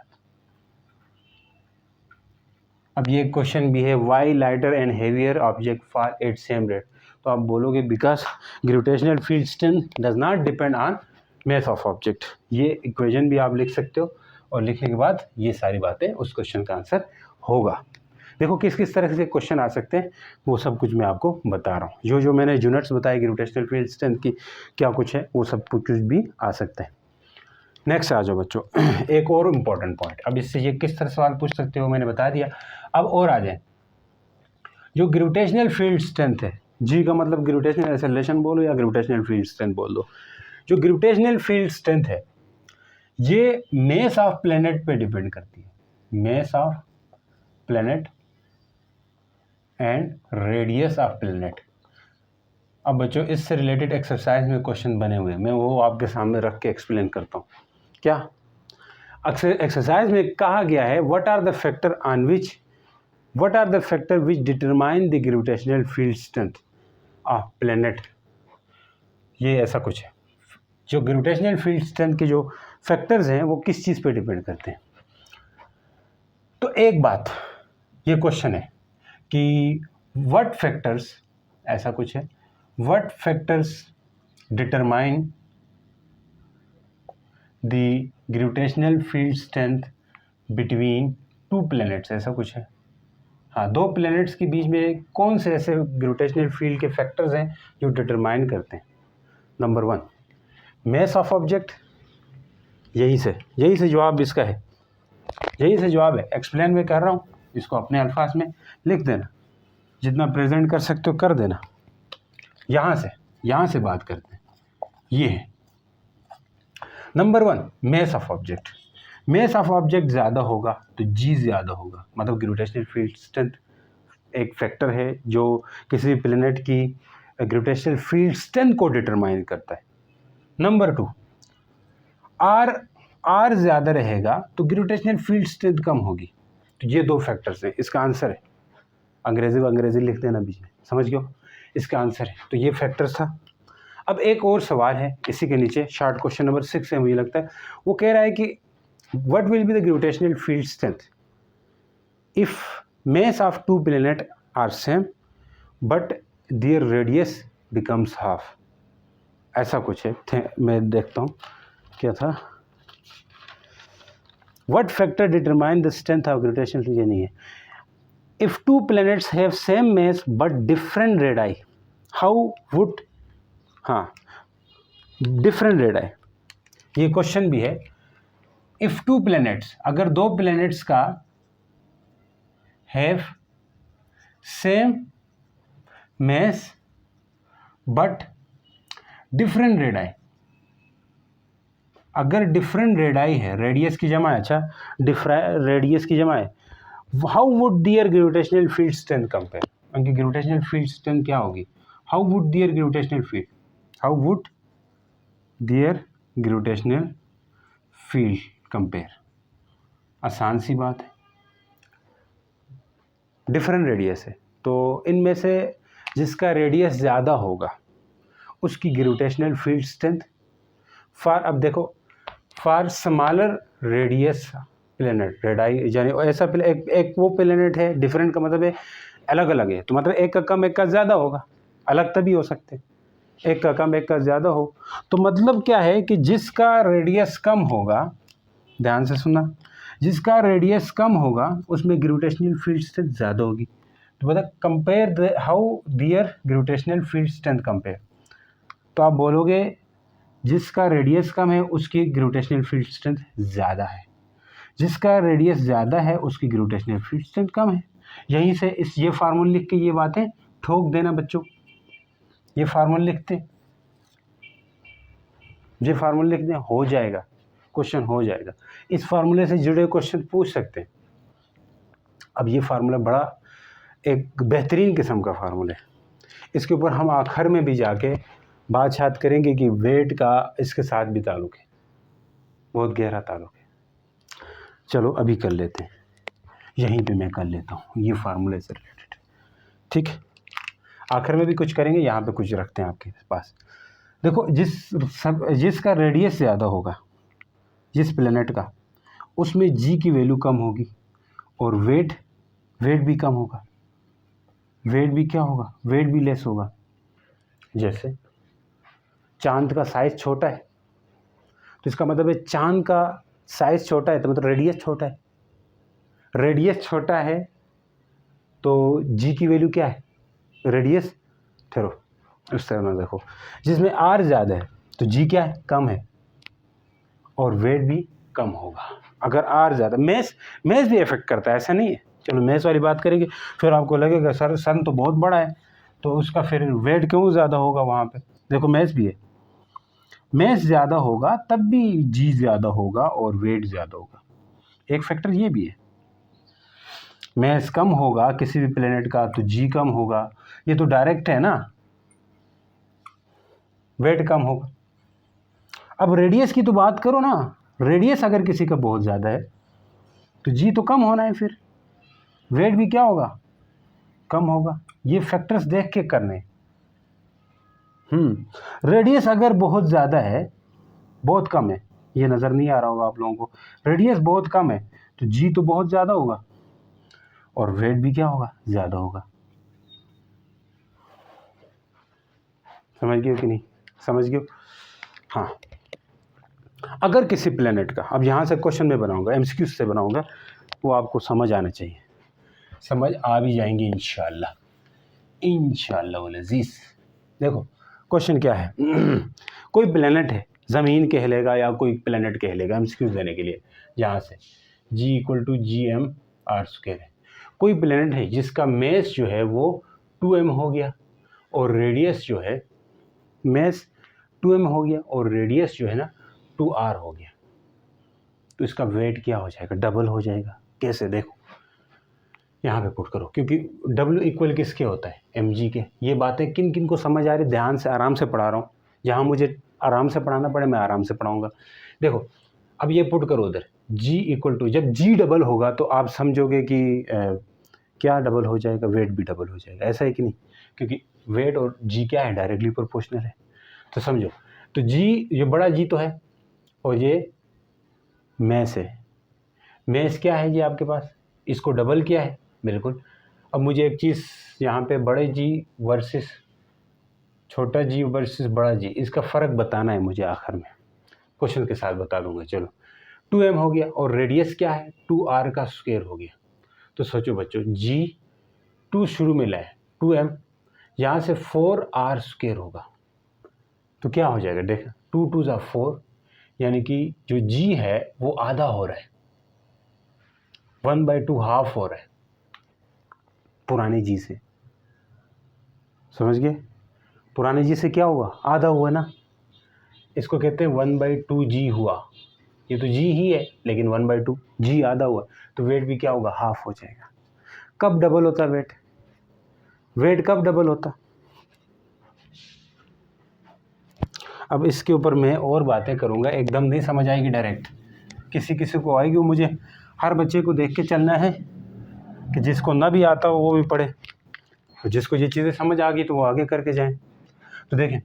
अब ये क्वेश्चन भी है, why lighter and heavier object fall at same rate. तो आप बोलोगे because gravitational field strength does not depend on mass of object. ये इक्वेशन भी आप लिख सकते हो, और लिखने के बाद ये सारी बातें उस क्वेश्चन का आंसर होगा। देखो किस किस तरह से क्वेश्चन आ सकते हैं, वो सब कुछ मैं आपको बता रहा हूँ। जो मैंने यूनिट्स बताई ग्रेविटेशनल फील्ड स्ट्रेंथ की क्या कुछ है, वो सब कुछ भी आ सकते हैं। नेक्स्ट आ जाओ बच्चों, एक और इम्पॉर्टेंट पॉइंट। अब इससे ये किस तरह सवाल पूछ सकते हो मैंने बता दिया। अब और आ जाए, जो ग्रेविटेशनल फील्ड स्ट्रेंथ है, जी का मतलब ग्रेविटेशनल एक्सेलरेशन बोलो या ग्रेविटेशनल फील्ड स्ट्रेंथ बोल दो। जो ग्रेविटेशनल फील्ड स्ट्रेंथ है ये मास ऑफ प्लैनेट पे डिपेंड करती है, mass of planet and radius of planet. अब बच्चों इससे रिलेटेड एक्सरसाइज में क्वेश्चन बने हुए हैं, मैं वो आपके सामने रख के एक्सप्लेन करता हूँ। क्या एक्सरसाइज में कहा गया है, what are the factor which determine the gravitational field strength of planet. ये ऐसा कुछ है, जो ग्रेविटेशनल फील्ड स्ट्रेंथ के जो फैक्टर्स हैं वो किस चीज़ पे डिपेंड करते हैं। तो एक बात, ये क्वेश्चन है कि व्हाट फैक्टर्स, ऐसा कुछ है, what factors determine the gravitational field strength between two planets, ऐसा कुछ है। हाँ, दो प्लैनेट्स के बीच में कौन से ऐसे ग्रेविटेशनल फील्ड के फैक्टर्स हैं जो डिटरमाइन करते हैं। नंबर 1 मास ऑफ ऑब्जेक्ट, यही से जवाब इसका है, यही से जवाब है। एक्सप्लेन में कर रहा हूँ, इसको अपने अल्फाज में लिख देना, जितना प्रेजेंट कर सकते हो कर देना। यहाँ से बात करते हैं, ये है number 1 mass of object. Mass of object ज़्यादा होगा तो जी ज़्यादा होगा, मतलब ग्रेविटेशनल फील्ड स्ट्रेंथ एक फैक्टर है जो किसी भी प्लेनेट की ग्रेविटेशनल फील्ड स्ट्रेंथ को डिटरमाइन करता है। नंबर 2 आर ज़्यादा रहेगा तो ग्रेविटेशनल फील्ड स्ट्रेंथ कम होगी। तो ये दो फैक्टर्स हैं, इसका आंसर है। अंग्रेजी लिख देना बीच में, समझ गए, इसका आंसर है। तो ये फैक्टर्स था। अब एक और सवाल है इसी के नीचे, शॉर्ट क्वेश्चन नंबर 6 है मुझे लगता है। वो कह रहा है कि what will be the gravitational field strength if mass of two planet are same but their radius becomes half, ऐसा कुछ है। मैं देखता हूँ क्या था। What factor determine the strength of gravitational field, ये नहीं है। If two planets have same mass but different radii, how would, हाँ different radii, ये क्वेश्चन भी है। If two planets, अगर दो planets का have same mass but different radii, अगर डिफरेंट रेडाई है, रेडियस की जमा है, अच्छा रेडियस की जमा है, how would their gravitational field strength compare, उनकी ग्रेविटेशनल फील्ड स्ट्रेंथ क्या होगी। How would their gravitational field, how would their gravitational field compare, आसान सी बात है, डिफरेंट रेडियस है तो इनमें से जिसका रेडियस ज़्यादा होगा उसकी ग्रेविटेशनल फील्ड स्ट्रेंथ फॉर, अब देखो for smaller radius planet radii, यानी ऐसा एक वो प्लेनेट है, डिफरेंट का मतलब है अलग अलग है, तो मतलब एक का कम एक का ज़्यादा होगा, अलग तभी हो सकते हैं, एक का कम एक का ज़्यादा हो। तो मतलब क्या है कि जिसका रेडियस कम होगा, ध्यान से सुनना, जिसका रेडियस कम होगा उसमें ग्रेविटेशनल फील्ड स्ट्रेंथ ज़्यादा होगी। तो मतलब compare how their gravitational field strength compare, तो आप बोलोगे जिसका रेडियस कम है उसकी ग्रेविटेशनल फील्ड स्ट्रेंथ ज़्यादा है, जिसका रेडियस ज़्यादा है उसकी ग्रेविटेशनल फील्ड स्ट्रेंथ कम है। यहीं से ये फार्मूला लिख के ये बातें ठोक देना बच्चों, ये फार्मूला लिखते, ये फार्मूला लिख दें, हो जाएगा क्वेश्चन, हो जाएगा। इस फार्मूले से जुड़े क्वेश्चन पूछ सकते हैं। अब ये फार्मूला बड़ा एक बेहतरीन किस्म का फार्मूला है, इसके ऊपर हम आखिर में भी जाके बात करेंगे कि वेट का इसके साथ भी ताल्लुक़ है, बहुत गहरा ताल्लुक़ है। चलो अभी कर लेते हैं, यहीं पे मैं कर लेता हूँ ये फार्मूले से रिलेटेड, ठीक है। आखिर में भी कुछ करेंगे, यहाँ पे कुछ रखते हैं आपके पास। देखो जिसका रेडियस ज़्यादा होगा जिस प्लेनेट का, उसमें जी की वैल्यू कम होगी और वेट भी कम होगा, वेट भी क्या होगा, वेट भी लेस होगा। जैसे चांद का साइज़ छोटा है तो इसका मतलब है चांद का साइज़ छोटा है तो मतलब रेडियस छोटा है, रेडियस छोटा है तो जी की वैल्यू क्या है, रेडियस, ठहरो इस तरह ना देखो, जिसमें आर ज़्यादा है तो जी क्या है, कम है और वेट भी कम होगा। अगर आर ज़्यादा, मैस भी इफेक्ट करता है, ऐसा नहीं है। चलो मैस वाली बात करेंगे, फिर आपको लगेगा सर सन तो बहुत बड़ा है तो उसका फिर वेट क्यों ज़्यादा होगा वहाँ पे। देखो मैस भी है, मैस ज़्यादा होगा तब भी जी ज़्यादा होगा और वेट ज़्यादा होगा। एक फैक्टर ये भी है, मैस कम होगा किसी भी प्लेनेट का तो जी कम होगा, ये तो डायरेक्ट है ना, वेट कम होगा। अब रेडियस की तो बात करो ना, रेडियस अगर किसी का बहुत ज़्यादा है तो जी तो कम होना है, फिर वेट भी क्या होगा, कम होगा। ये फैक्टर्स देख के करने। रेडियस अगर बहुत ज़्यादा है, बहुत कम है, ये नज़र नहीं आ रहा होगा आप लोगों को, रेडियस बहुत कम है तो जी तो बहुत ज़्यादा होगा और वेट भी क्या होगा, ज़्यादा होगा। समझ गए कि नहीं, समझ गए। हाँ, अगर किसी प्लेनेट का, अब यहाँ से क्वेश्चन में बनाऊंगा, एमसीक्यू से बनाऊंगा, वो आपको समझ आना चाहिए, समझ आ भी जाएंगे इंशाल्लाह, इंशाल्लाह वल अज़ीज़। देखो क्वेश्चन क्या है कोई प्लेनेट है, ज़मीन कहलेगा या कोई प्लेनेट कहलेगा, एमसीक्यू देने के लिए, यहाँ से G=GM r² है। कोई प्लेनेट है जिसका मेस जो है वो 2m हो गया और रेडियस जो है, मेस 2m हो गया और रेडियस जो है ना 2r हो गया, तो इसका वेट क्या हो जाएगा, डबल हो जाएगा। कैसे, देखो यहाँ पे पुट करो, क्योंकि W इक्वल किसके होता है, mg के। ये बातें किन किन को समझ आ रही, ध्यान से आराम से पढ़ा रहा हूँ, जहाँ मुझे आराम से पढ़ाना पड़े मैं आराम से पढ़ाऊँगा। देखो अब ये पुट करो उधर, G=, जब G डबल होगा तो आप समझोगे कि क्या डबल हो जाएगा, वेट भी डबल हो जाएगा, ऐसा है कि नहीं, क्योंकि वेट और G क्या है, डायरेक्टली प्रोपोर्शनल है। तो समझो, तो G, ये बड़ा G तो है और ये मैस है, मैस क्या है जी आपके पास, इसको डबल किया है, बिल्कुल। अब मुझे एक चीज़ यहाँ पे, बड़े G वर्सेस छोटा G वर्सेस बड़ा G, इसका फ़र्क बताना है मुझे, आखिर में क्वेश्चन के साथ बता दूंगा। चलो 2m हो गया और रेडियस क्या है, 2r² हो गया। तो सोचो बच्चों, G 2 शुरू में लाए, 2m, यहाँ से 4r² होगा, तो क्या हो जाएगा, देख 2 2 ज़ा 4, यानी कि जो G है वो आधा हो रहा है, 1/2 हाफ हो रहा है पुराने G से, समझ गए। पुराने G से क्या हुआ, आधा हुआ ना, इसको कहते हैं 1/2 G हुआ। ये तो G ही है लेकिन 1/2 G आधा हुआ, तो वेट भी क्या होगा, हाफ हो जाएगा। कब डबल होता वेट, वेट कब डबल होता। अब इसके ऊपर मैं और बातें करूँगा, एकदम नहीं समझ आएगी डायरेक्ट, किसी किसी को आएगी, वो मुझे हर बच्चे को देख के चलना है कि जिसको ना भी आता हो वो भी पढ़े, तो जिसको ये चीज़ें समझ आ गई तो वो आगे करके जाएं। तो देखें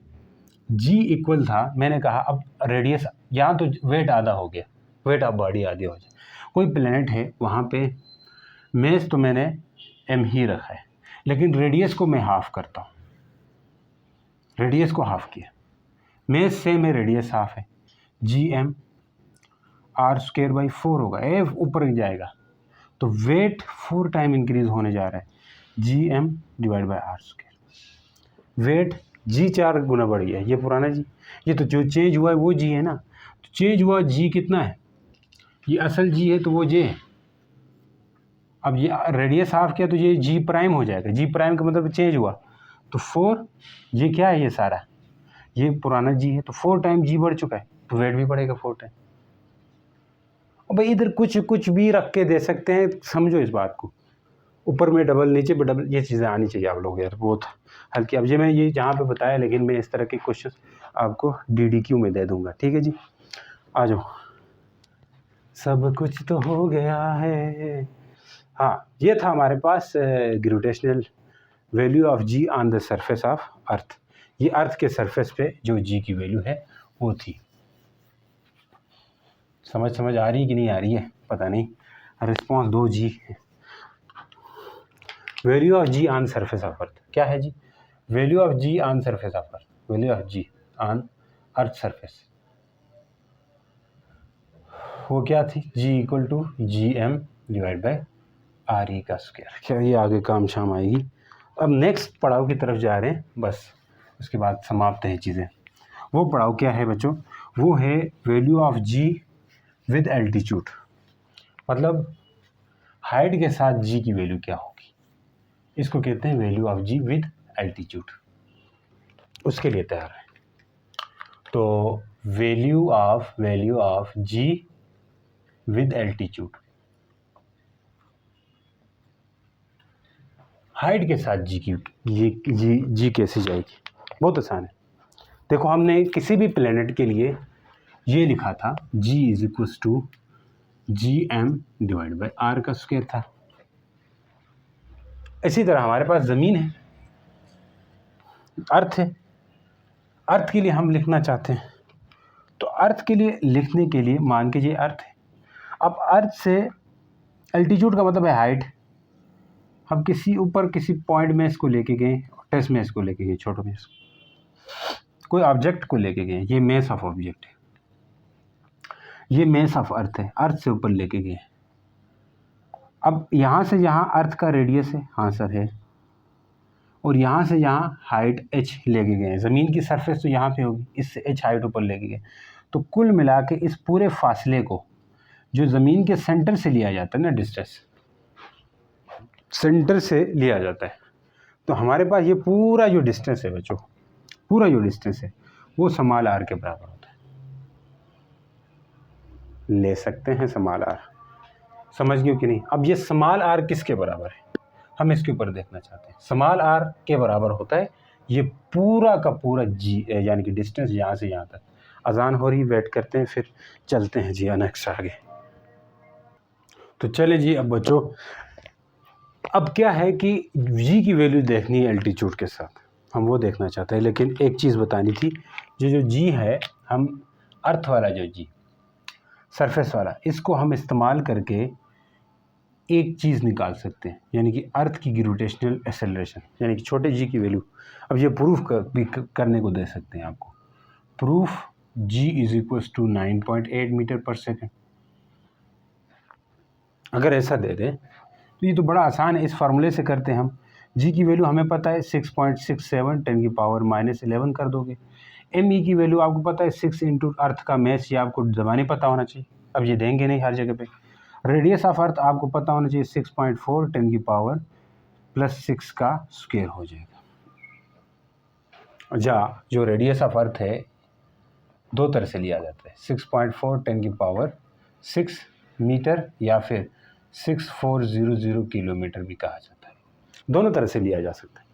G इक्वल था, मैंने कहा अब रेडियस, यहाँ तो वेट आधा हो गया, वेट अब बॉडी आधी हो जाए। कोई प्लेनेट है वहाँ पे मेस तो मैंने m ही रखा है, लेकिन रेडियस को मैं हाफ करता हूँ, रेडियस को हाफ किया, मेस सेम है, रेडियस हाफ है, GM r²/4 होगा, f ऊपर जाएगा तो वेट 4 टाइम इंक्रीज होने जा रहा है, GM/r²। वेट G 4 गुना बढ़ गया, ये पुराना G, ये तो जो चेंज हुआ है वो G है ना, तो चेंज हुआ G कितना है, ये असल G है तो वो J है। अब ये रेडियस हाफ किया तो ये G' हो जाएगा, G' का मतलब चेंज हुआ, तो 4, ये क्या है, ये सारा ये पुराना G है, तो 4 टाइम G बढ़ चुका है, तो वेट भी बढ़ेगा 4 टाइम। और भाई इधर कुछ कुछ भी रख के दे सकते हैं, समझो इस बात को, ऊपर में डबल नीचे पे डबल, ये चीज़ें आनी चाहिए आप लोग यार, बहुत हल्की। अब ये मैं ये जहाँ पे बताया, लेकिन मैं इस तरह के क्वेश्चन आपको DDQ में दे दूंगा, ठीक है जी। आ जाओ, सब कुछ तो हो गया है। हाँ, ये था हमारे पास gravitational value of G on the surface of earth, ये अर्थ के सरफेस पे जो G की वैल्यू है वो थी। समझ आ रही है कि नहीं आ रही है पता नहीं, रिस्पॉन्स 2G है। Value of G on surface of earth क्या है जी, value of G on surface of earth, value of G on earth surface वो क्या थी, G=GM/RE²। क्या ये आगे काम शाम आएगी। अब नेक्स्ट पड़ाव की तरफ जा रहे हैं, बस उसके बाद समाप्त है चीज़ें। वो पड़ाव क्या है बच्चों, वो है value of G with altitude, मतलब हाइट के साथ G की वैल्यू क्या होगी, इसको कहते हैं value of G with altitude. उसके लिए तैयार है, तो value of G with altitude, height के साथ G की G कैसे जाएगी, बहुत आसान है। देखो हमने किसी भी प्लेनेट के लिए ये लिखा था, G=GM/r² था। इसी तरह हमारे पास ज़मीन है, अर्थ है, अर्थ के लिए हम लिखना चाहते हैं, तो अर्थ के लिए लिखने के लिए मान के ये अर्थ है। अब अर्थ से एल्टीट्यूड का मतलब है हाइट, हम किसी ऊपर किसी पॉइंट में इसको लेके गए, टेस्ट में इसको लेके गए, छोटो में इसको, कोई ऑब्जेक्ट को लेके गए, ये मेस ऑफ ऑब्जेक्ट है, ये मेस ऑफ अर्थ है, अर्थ से ऊपर लेके गए। अब यहाँ से यहाँ अर्थ का रेडियस है, हाँ सर है, और यहाँ से यहाँ हाइट h लेके गए। ज़मीन की सरफेस तो यहाँ पे होगी, इससे h हाइट ऊपर लेके गए। तो कुल मिला के इस पूरे फासले को जो ज़मीन के सेंटर से लिया जाता है ना, डिस्टेंस सेंटर से लिया जाता है, तो हमारे पास ये पूरा जो डिस्टेंस है बच्चों, पूरा जो डिस्टेंस है वो स्मॉल r के बराबर होता है। ले सकते हैं स्मॉल r, समझ गए कि नहीं? अब ये स्मॉल r किसके बराबर है, हम इसके ऊपर देखना चाहते हैं। स्मॉल r के बराबर होता है ये पूरा का पूरा g, यानी कि डिस्टेंस यहाँ से यहाँ तक। अजान हो रही, वेट करते हैं, फिर चलते हैं जी नेक्स्ट आगे। तो चले जी, अब बच्चों अब क्या है कि g की वैल्यू देखनी है एल्टीट्यूड के साथ, हम वो देखना चाहते हैं। लेकिन एक चीज़ बतानी थी, जो g है, हम अर्थ वाला जो g सरफेस वाला, इसको हम इस्तेमाल करके एक चीज़ निकाल सकते हैं, यानी कि अर्थ की ग्रेविटेशनल एक्सेलरेशन, यानी कि छोटे g की वैल्यू। अब ये प्रूफ भी करने को दे सकते हैं आपको। Proof g = 9.8 metre per second. अगर ऐसा दे दें तो ये तो बड़ा आसान है, इस फार्मूले से करते हैं हम। g की वैल्यू हमें पता है 6.67 10⁻⁻11 कर दोगे। me की वैल्यू आपको पता है 6 इंटू अर्थ का मैस, ये आपको ज़बानी पता होना चाहिए, अब ये देंगे नहीं हर जगह पे। रेडियस ऑफ अर्थ आपको पता होना चाहिए 6.4 10⁻+6 का स्क्वायर हो जाएगा। जो रेडियस ऑफ अर्थ है दो तरह से लिया जाता है, 6.4 10⁻6 मीटर या फिर 6400 किलोमीटर भी कहा जाता है, दोनों तरह से लिया जा सकता है।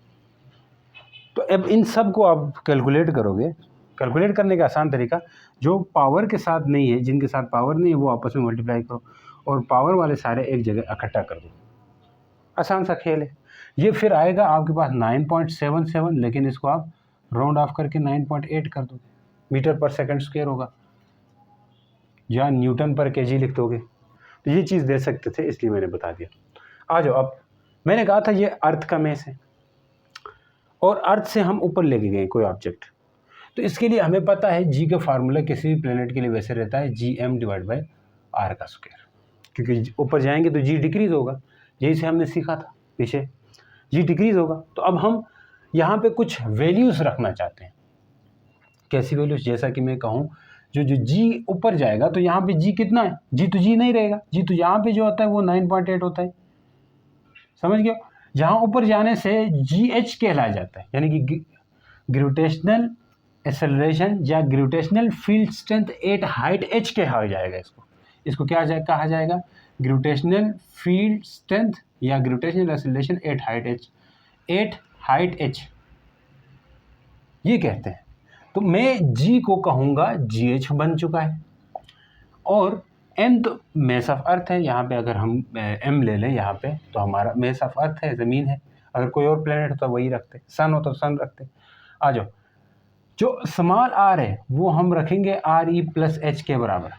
तो अब इन सब को आप कैलकुलेट करोगे, कैलकुलेट करने का आसान तरीका, जो पावर के साथ नहीं है, जिनके साथ पावर नहीं है वो आपस में मल्टीप्लाई करो और पावर वाले सारे एक जगह इकट्ठा कर दो। आसान सा खेल है ये। फिर आएगा आपके पास 9.77, लेकिन इसको आप राउंड ऑफ करके 9.8 कर दोगे, मीटर पर सेकंड स्क्वायर होगा, या न्यूटन पर केजी लिख दोगे। तो ये चीज़ दे सकते थे, इसलिए मैंने बता दिया। आ जाओ, अब मैंने कहा था ये अर्थ का मैस है और अर्थ से हम ऊपर लेके गए कोई ऑब्जेक्ट, तो इसके लिए हमें पता है जी का फार्मूला किसी भी प्लेनेट के लिए वैसे रहता है gm/r का स्क्वायर, क्योंकि ऊपर जाएंगे तो जी डिक्रीज़ होगा, यही से हमने सीखा था पीछे, जी डिक्रीज़ होगा। तो अब हम यहाँ पे कुछ वैल्यूज़ रखना चाहते हैं। कैसी वैल्यूज़? जैसा कि मैं कहूँ, जो जी ऊपर जाएगा तो यहाँ पे जी कितना है, जी तो जी नहीं रहेगा, जी तो यहाँ पे जो होता है वो 9.8 होता है, समझ गए? यहाँ ऊपर जाने से GH कहलाया जाता है, यानी कि ग्रेविटेशनल एक्सेलरेशन या gravitational field strength eight height h कहा जाएगा। इसको क्या कहा जाएगा? ग्रेविटेशनल फील्ड स्ट्रेंथ या gravitational acceleration at height h, ये कहते हैं। तो मैं g को कहूँगा GH बन चुका है, और m तो मेस ऑफ अर्थ है, यहाँ पे अगर हम m ले लें यहाँ पे तो हमारा मेस ऑफ अर्थ है, ज़मीन है। अगर कोई और प्लेनेट होता तो वही रखते, सन हो तो सन रखते। आ जाओ, जो स्मॉल r है वो हम रखेंगे RE+H के बराबर।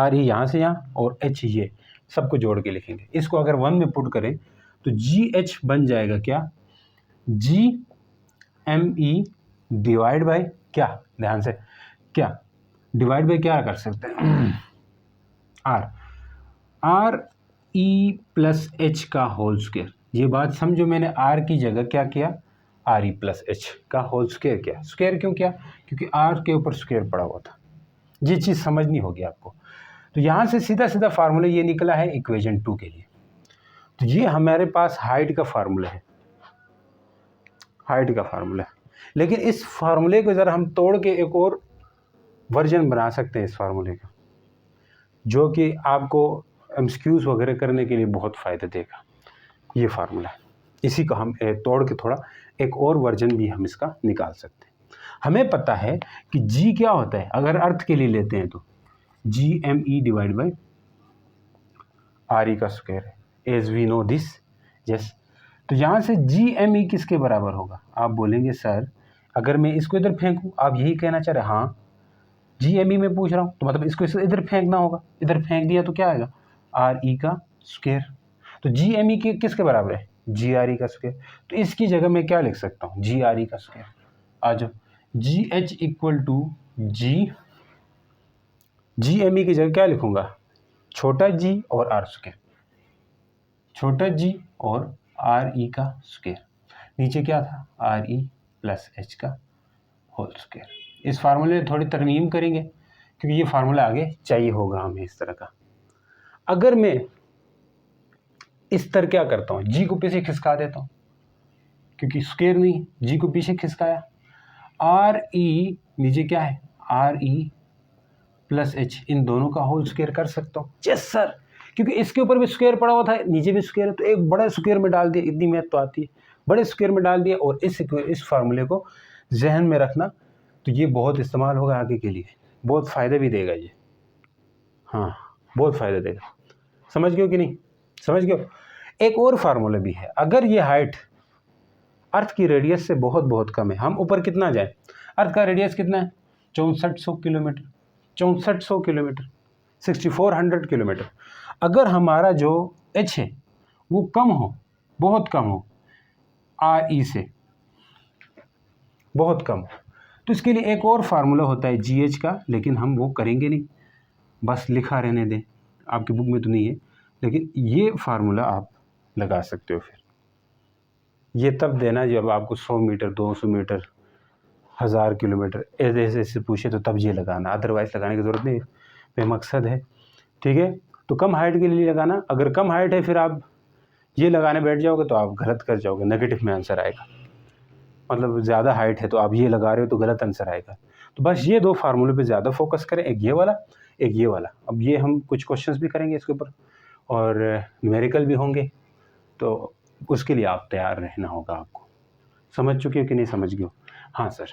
RE यहाँ से यहाँ और H ये सबको जोड़ के लिखेंगे। इसको अगर 1 में पुट करें तो GH बन जाएगा क्या? GME डिवाइड बाय क्या, ध्यान से, क्या डिवाइड बाय क्या कर सकते हैं? RE+H का होल स्क्वायर। ये बात समझो, मैंने R की जगह क्या किया? RE+H का होल स्क्वायर किया। स्क्वायर क्यों किया? क्योंकि R के ऊपर स्क्वायर पड़ा हुआ था। ये चीज़ समझनी होगी आपको। तो यहाँ से सीधा सीधा फार्मूला ये निकला है इक्वेशन 2 के लिए। तो ये हमारे पास हाइट का फार्मूला है, हाइट का फार्मूला है। लेकिन इस फार्मूले को ज़रा हम तोड़ के एक और वर्जन बना सकते हैं इस फार्मूले का, जो कि आपको एमसीक्यूज़ वगैरह करने के लिए बहुत फ़ायदा देगा। ये फार्मूला है, इसी को हम तोड़ के थोड़ा एक और वर्जन भी हम इसका निकाल सकते हैं। हमें पता है कि जी क्या होता है, अगर अर्थ के लिए लेते हैं तो GME डिवाइड बाई RE का स्क्वायर है, as we know this. Yes, तो यहाँ से GME किसके बराबर होगा? आप बोलेंगे सर अगर मैं इसको इधर फेंकूँ, आप यही कहना चाह रहे हैं? हाँ, GME में पूछ रहा हूँ, तो मतलब इसको इधर फेंकना होगा। इधर फेंक दिया तो क्या आएगा? RE का स्क्वायर। तो GME किसके बराबर है? GRE का स्क्वायर। तो इसकी जगह मैं क्या लिख सकता हूँ? GRE का स्क्वायर। आ जाओ, g h equal to G M E की जगह क्या लिखूंगा, छोटा जी और आर स्क्वायर, छोटा जी और आर ई का स्क्वायर, नीचे क्या था आर ई प्लस एच का होल स्क्वायर। इस फार्मूले में थोड़ी तरमीम करेंगे क्योंकि ये फार्मूला आगे चाहिए होगा हमें इस तरह का। अगर मैं इस तरह क्या करता हूँ, जी को पीछे खिसका देता हूँ क्योंकि स्क्वायर नहीं, जी को पीछे खिसकाया, आर ई नीचे क्या है आर ई प्लस एच, इन दोनों का होल स्क्वायर कर सकता हूँ। यस सर, क्योंकि इसके ऊपर भी स्क्वायर पड़ा हुआ था, नीचे भी स्क्वायर है, तो एक बड़ा स्क्वायर में डाल दिया, इतनी मैथ तो आती है, बड़े स्क्वायर में डाल दिया। और इस फार्मूले को जहन में रखना, तो ये बहुत इस्तेमाल होगा आगे के लिए, बहुत फ़ायदा भी देगा ये, हाँ बहुत फ़ायदा देगा। समझ गए कि नहीं, समझ गए। एक और फार्मूला भी है, अगर ये हाइट अर्थ की रेडियस से बहुत बहुत कम है, हम ऊपर कितना जाए, अर्थ का रेडियस कितना है 6400 किलोमीटर, 6400 किलोमीटर 6400 किलोमीटर। अगर हमारा जो एच है वो कम हो, बहुत कम हो आर ई से, बहुत कम हो, तो इसके लिए एक और फार्मूला होता है जी एच का, लेकिन हम वो करेंगे नहीं, बस लिखा रहने दें, आपकी बुक में तो नहीं है, लेकिन ये फार्मूला आप लगा सकते हो। फिर ये तब देना जब आपको 100 मीटर 200 मीटर 1000 किलोमीटर ऐसे ऐसे पूछे, तो तब ये लगाना, अदरवाइज़ लगाने की ज़रूरत नहीं, बेमकसद है, ठीक है। तो कम हाइट के लिए लगाना, अगर कम हाइट है फिर आप ये लगाने बैठ जाओगे तो आप गलत कर जाओगे, नेगेटिव में आंसर आएगा, मतलब ज़्यादा हाइट है तो आप ये लगा रहे हो तो गलत आंसर आएगा। तो बस ये दो फार्मूले पे ज़्यादा फोकस करें, एक ये वाला एक ये वाला। अब ये हम कुछ क्वेश्चंस भी करेंगे इसके ऊपर और न्यूमेरिकल भी होंगे, तो उसके लिए आप तैयार रहना होगा आपको। समझ चुके हो कि नहीं समझ गए हो? हाँ सर,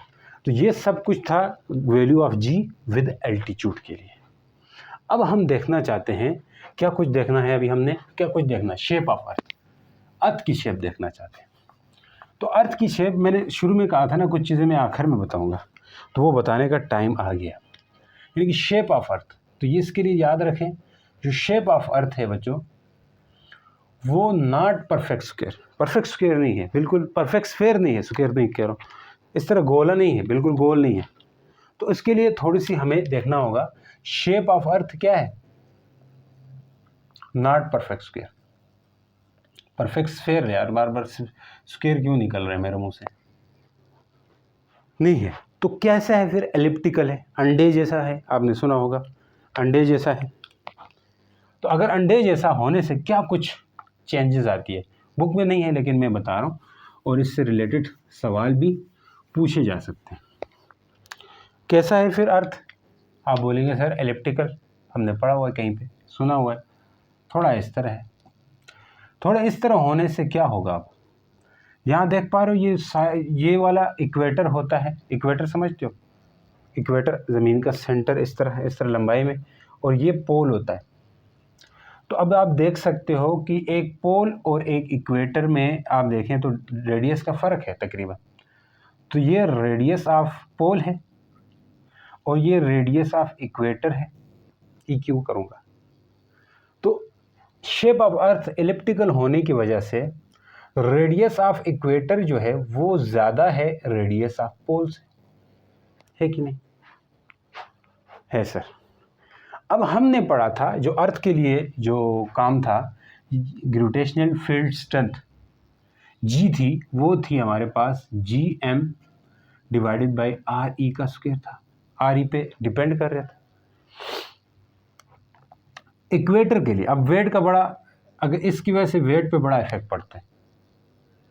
तो ये सब कुछ था value of g with altitude के लिए। अब हम देखना चाहते हैं, क्या कुछ देखना है अभी हमने, क्या कुछ देखना, शेप ऑफ अर्थ की शेप देखना चाहते हैं। तो अर्थ की शेप मैंने शुरू में कहा था ना, कुछ चीज़ें मैं आखिर में बताऊंगा, तो वो बताने का टाइम आ गया। यानी कि शेप ऑफ अर्थ, तो ये इसके लिए याद रखें, जो शेप ऑफ अर्थ है बच्चों, वो not perfect square, perfect square नहीं है, बिल्कुल परफेक्ट स्फेयर नहीं है, स्क्वायर नहीं कह रहा हूँ, इस तरह गोला नहीं है, बिल्कुल गोल नहीं है। तो इसके लिए थोड़ी सी हमें देखना होगा, शेप ऑफ अर्थ क्या है, not perfect square, perfect sphere है यार, बार बार स्क्वायर क्यों निकल रहा है मेरे मुंह से, नहीं है। तो कैसा है फिर, एलिप्टिकल है, अंडे जैसा है, आपने सुना होगा अंडे जैसा है। तो अगर अंडे जैसा होने से क्या कुछ चेंजेस आती है, बुक में नहीं है लेकिन मैं बता रहा हूँ, और इससे रिलेटेड सवाल भी पूछे जा सकते हैं। कैसा है फिर अर्थ, आप बोलेंगे सर एलिप्टिकल, हमने पढ़ा हुआ है कहीं पे, सुना हुआ है, थोड़ा इस तरह है। थोड़ा इस तरह होने से क्या होगा, आप यहाँ देख पा रहे हो, ये वाला इक्वेटर होता है, इक्वेटर समझते हो, इक्वेटर ज़मीन का सेंटर इस तरह है, इस तरह लंबाई में, और ये पोल होता है। तो अब आप देख सकते हो कि एक पोल और एक इक्वेटर में आप देखें तो रेडियस का फ़र्क है तकरीबन, तो ये रेडियस ऑफ पोल है और ये रेडियस ऑफ इक्वेटर है, EQ करूँगा। तो शेप ऑफ अर्थ एलिप्टिकल होने की वजह से रेडियस ऑफ इक्वेटर जो है वो ज़्यादा है रेडियस ऑफ पोल से, है कि नहीं, है सर। अब हमने पढ़ा था जो अर्थ के लिए जो काम था, ग्रेविटेशनल फील्ड स्ट्रेंथ जी थी, वो थी हमारे पास GM डिवाइडेड बाय RE का स्क्वायर था, RE पे डिपेंड कर रहा था। इक्वेटर के लिए अब वेट का बड़ा, अगर इसकी वजह से वेट पे बड़ा इफेक्ट पड़ता है,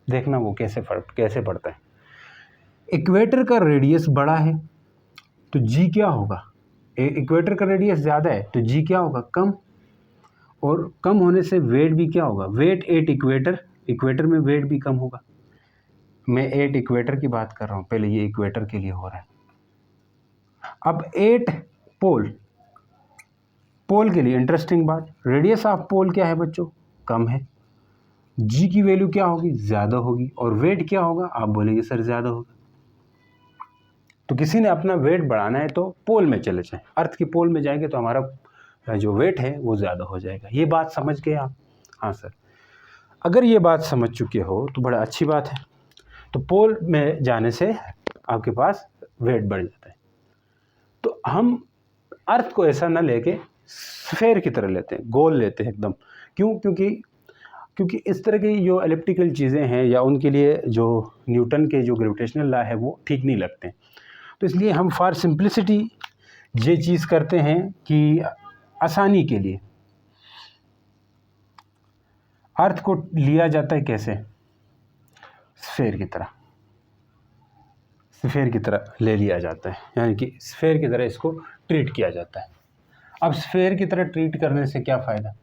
देखना वो कैसे पड़ता है। इक्वेटर का रेडियस बड़ा है तो जी क्या होगा, इक्वेटर का रेडियस ज़्यादा है तो जी क्या होगा, कम, और कम होने से वेट भी क्या होगा, वेट 8 इक्वेटर में वेट भी कम होगा। मैं 8 इक्वेटर की बात कर रहा हूँ, पहले ये इक्वेटर के लिए हो रहा है। अब 8 पोल के लिए इंटरेस्टिंग बात, रेडियस ऑफ पोल क्या है बच्चों, कम है, जी की वैल्यू क्या होगी, ज़्यादा होगी, और वेट क्या होगा, आप बोलेंगे सर ज़्यादा होगा। तो किसी ने अपना वेट बढ़ाना है तो पोल में चले जाएं, अर्थ की पोल में जाएंगे तो हमारा जो वेट है वो ज़्यादा हो जाएगा। ये बात समझ गए आप? हाँ सर, अगर ये बात समझ चुके हो तो बड़ा अच्छी बात है। तो पोल में जाने से आपके पास वेट बढ़ जाता है। तो हम अर्थ को ऐसा ना लेके स्फेयर की तरह लेते हैं, गोल लेते हैं एकदम। क्यों? क्योंकि इस तरह की जो एलिप्टिकल चीज़ें हैं या उनके लिए जो न्यूटन के जो ग्रेविटेशनल लॉ है वो ठीक नहीं लगते। तो इसलिए हम फॉर सिंप्लिसिटी ये चीज़ करते हैं कि आसानी के लिए अर्थ को लिया जाता है कैसे? स्फेयर की तरह, स्फेयर की तरह ले लिया जाता है, यानी कि स्फेयर की तरह इसको ट्रीट किया जाता है। अब स्फेयर की तरह ट्रीट करने से क्या फ़ायदा?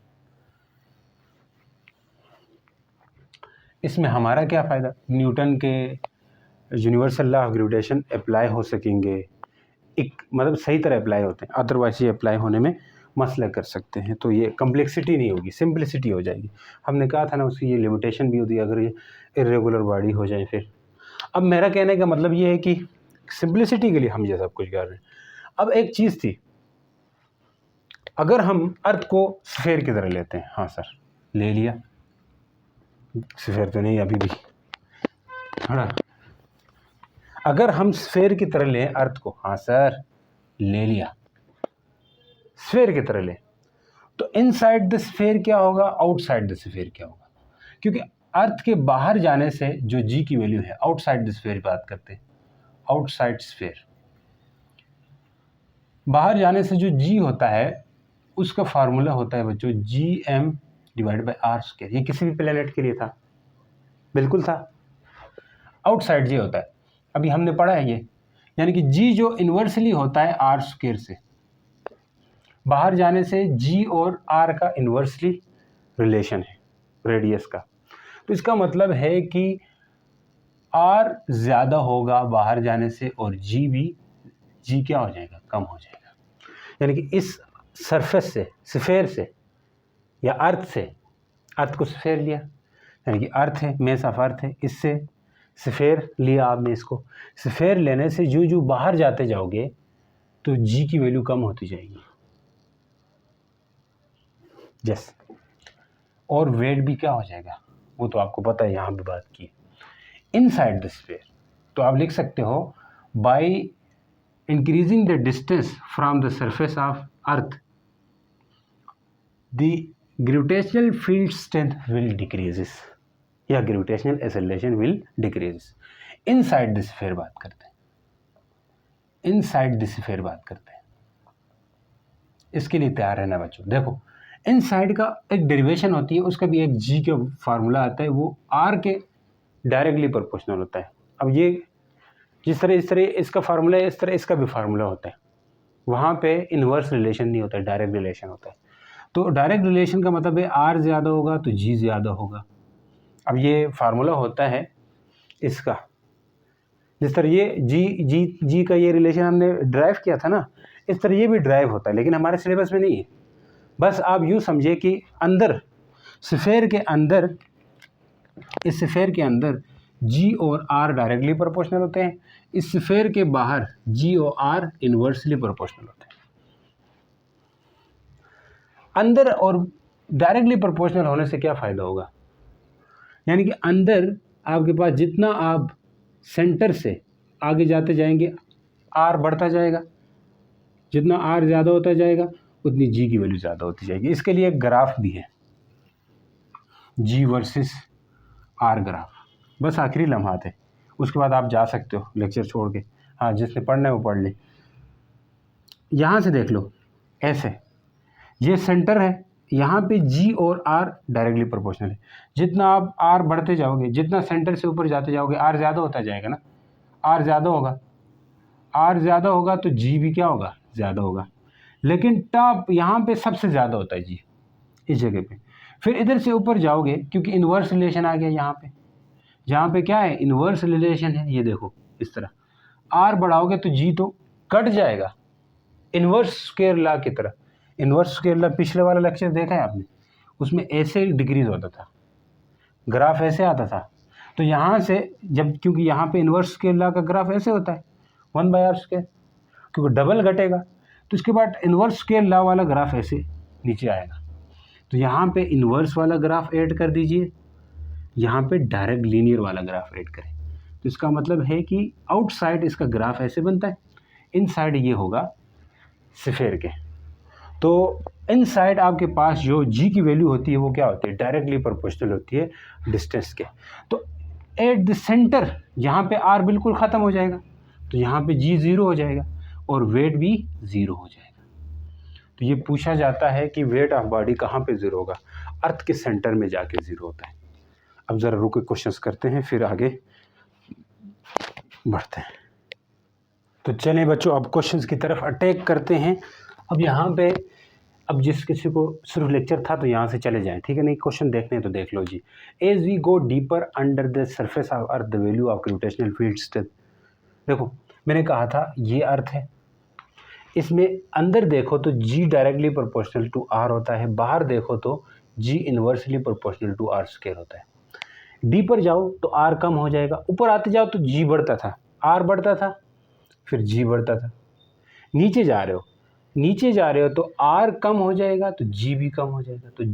इसमें हमारा क्या फ़ायदा? न्यूटन के universal law of gravitation apply हो सकेंगे, एक मतलब सही तरह अप्लाई होते हैं, अदरवाइज ये अप्लाई होने में मसला कर सकते हैं। तो ये कम्प्लेक्सिटी नहीं होगी, सिंप्लिसिटी हो जाएगी। हमने कहा था ना उसकी ये लिमिटेशन भी होती है अगर ये इरेगुलर बॉडी हो जाए फिर। अब मेरा कहने का मतलब ये है कि सिंप्लिसिटी के लिए हम ये सब कुछ कर रहे हैं। अब एक चीज़ थी, अगर हम अर्थ को स्फेयर की तरह लेते हैं, हाँ सर ले लिया, स्फेयर तो नहीं अभी भी खड़ा, अगर हम स्फेयर की तरह लें अर्थ को, हाँ सर ले लिया, स्फेयर की तरह लें, तो इनसाइड द स्फेयर क्या होगा, आउटसाइड द स्फेयर क्या होगा? क्योंकि अर्थ के बाहर जाने से जो जी की वैल्यू है, आउटसाइड द स्फेयर बात करते हैं, आउटसाइड स्फेयर, बाहर जाने से जो जी होता है उसका फार्मूला होता है बच्चों GM divide by R square. ये किसी भी प्लेनेट के लिए था, बिल्कुल था। आउटसाइड जी होता है, अभी हमने पढ़ा है ये, यानी कि जी जो इन्वर्सली होता है आर स्क्वायर से, बाहर जाने से जी और आर का इन्वर्सली रिलेशन है रेडियस का। तो इसका मतलब है कि आर ज़्यादा होगा बाहर जाने से और जी भी, जी क्या हो जाएगा, कम हो जाएगा। यानी कि इस सरफेस से, स्फेयर से या अर्थ से, अर्थ को स्फेयर लिया, यानी कि अर्थ है, मेस ऑफ अर्थ है, इससे स्फेयर लिया आपने, इसको स्फेयर लेने से जो जो बाहर जाते जाओगे तो जी की वैल्यू कम होती जाएगी। यस, और वेट भी क्या हो जाएगा वो तो आपको पता है, यहाँ भी बात की इनसाइड द स्फेयर। तो आप लिख सकते हो by increasing the distance from the surface of earth the gravitational field strength will decreases or gravitational acceleration will decreases. Inside the sphere बात करते हैं, इनसाइड द स्फेयर बात करते हैं, इसके लिए तैयार रहना बच्चों। देखो इनसाइड का एक डेरिवेशन होती है, उसका भी एक जी का फार्मूला आता है, वो आर के डायरेक्टली प्रोपोर्शनल होता है। अब ये जिस तरह इस तरह इसका फार्मूला है, इस तरह इसका भी फार्मूला होता है, वहाँ पे इन्वर्स रिलेशन नहीं होता है, डायरेक्ट रिलेशन होता है। तो डायरेक्ट रिलेशन का मतलब है आर ज़्यादा होगा तो जी ज़्यादा होगा। अब ये फार्मूला होता है इसका, जिस तरह ये जी का ये रिलेशन हमने ड्राइव किया था ना, इस तरह ये भी ड्राइव होता है, लेकिन हमारे सिलेबस में नहीं है। बस आप यूँ समझिए कि अंदर स्फेयर के अंदर, इस स्फेयर के अंदर जी और आर डायरेक्टली प्रोपोर्शनल होते हैं, इस स्फेयर के बाहर जी और आर इन्वर्सली प्रोपोर्शनल होते हैं। अंदर और डायरेक्टली प्रोपोर्शनल होने से क्या फ़ायदा होगा, यानी कि अंदर आपके पास जितना आप सेंटर से आगे जाते जाएंगे आर बढ़ता जाएगा, जितना आर ज़्यादा होता जाएगा उतनी जी की वैल्यू ज़्यादा होती जाएगी। इसके लिए एक ग्राफ भी है, जी वर्सेस आर ग्राफ। बस आखिरी लम्हात है, उसके बाद आप जा सकते हो लेक्चर छोड़ के। हाँ, जिसने पढ़ना है वो पढ़ ले। यहाँ से देख लो, ऐसे ये सेंटर है, यहाँ पे जी और आर डायरेक्टली प्रोपोर्शनल है। जितना आप आर बढ़ते जाओगे, जितना सेंटर से ऊपर जाते जाओगे, आर ज़्यादा होता जाएगा ना, आर ज़्यादा होगा, आर ज़्यादा होगा तो जी भी क्या होगा, ज़्यादा होगा। लेकिन टॉप यहाँ पे सबसे ज़्यादा होता है जी, इस जगह पे। फिर इधर से ऊपर जाओगे क्योंकि इन्वर्स रिलेशन आ गया यहाँ पे, जहाँ पे क्या है, इन्वर्स रिलेशन है। ये देखो इस तरह आर बढ़ाओगे तो जी तो कट जाएगा, इन्वर्स स्क्वायर लॉ की तरह। इन्वर्स स्क्वायर लॉ पिछले वाला लेक्चर देखा है आपने, उसमें ऐसे डिक्रीज होता था, ग्राफ ऐसे आता था। तो यहाँ से जब, क्योंकि यहाँ पे इन्वर्स स्क्वायर लॉ का ग्राफ ऐसे होता है 1/r², क्योंकि डबल घटेगा, तो इसके बाद इन्वर्स स्क्वायर लॉ वाला ग्राफ ऐसे नीचे आएगा। तो यहाँ पे इन्वर्स वाला ग्राफ ऐड कर दीजिए, यहाँ पे डायरेक्ट लीनियर वाला ग्राफ ऐड करें, तो इसका मतलब है कि आउटसाइड इसका ग्राफ ऐसे बनता है, इनसाइड ये होगा स्फीयर के। तो इनसाइड आपके पास जो जी की वैल्यू होती है वो क्या होती है, डायरेक्टली प्रोपोर्शनल होती है डिस्टेंस के। तो एट द सेंटर यहाँ पे आर बिल्कुल ख़त्म हो जाएगा, तो यहाँ पे जी ज़ीरो हो जाएगा और वेट भी ज़ीरो हो जाएगा। तो ये पूछा जाता है कि वेट ऑफ बॉडी कहाँ पे ज़ीरो होगा, अर्थ के सेंटर में जाके ज़ीरो होता है। अब ज़रा रुके क्वेश्चंस करते हैं फिर आगे बढ़ते हैं। तो चलें बच्चों अब क्वेश्चंस की तरफ अटैक करते हैं। अब यहाँ पे अब जिस किसी को सिर्फ लेक्चर था तो यहाँ से चले जाएं, ठीक है, नहीं क्वेश्चन देखने हैं तो देख लो जी। As we go deeper under the surface of earth the value of gravitational field strength. देखो मैंने कहा था ये अर्थ है, इसमें अंदर देखो तो G directly proportional to R होता है, बाहर देखो तो G inversely proportional to R square होता है। डीपर जाओ तो आर कम हो जाएगा, ऊपर आते जाओ तो जी बढ़ता था, आर बढ़ता था, फिर जी बढ़ता था। नीचे जा रहे हो तो आर कम हो जाएगा तो जी भी कम हो जाएगा, तो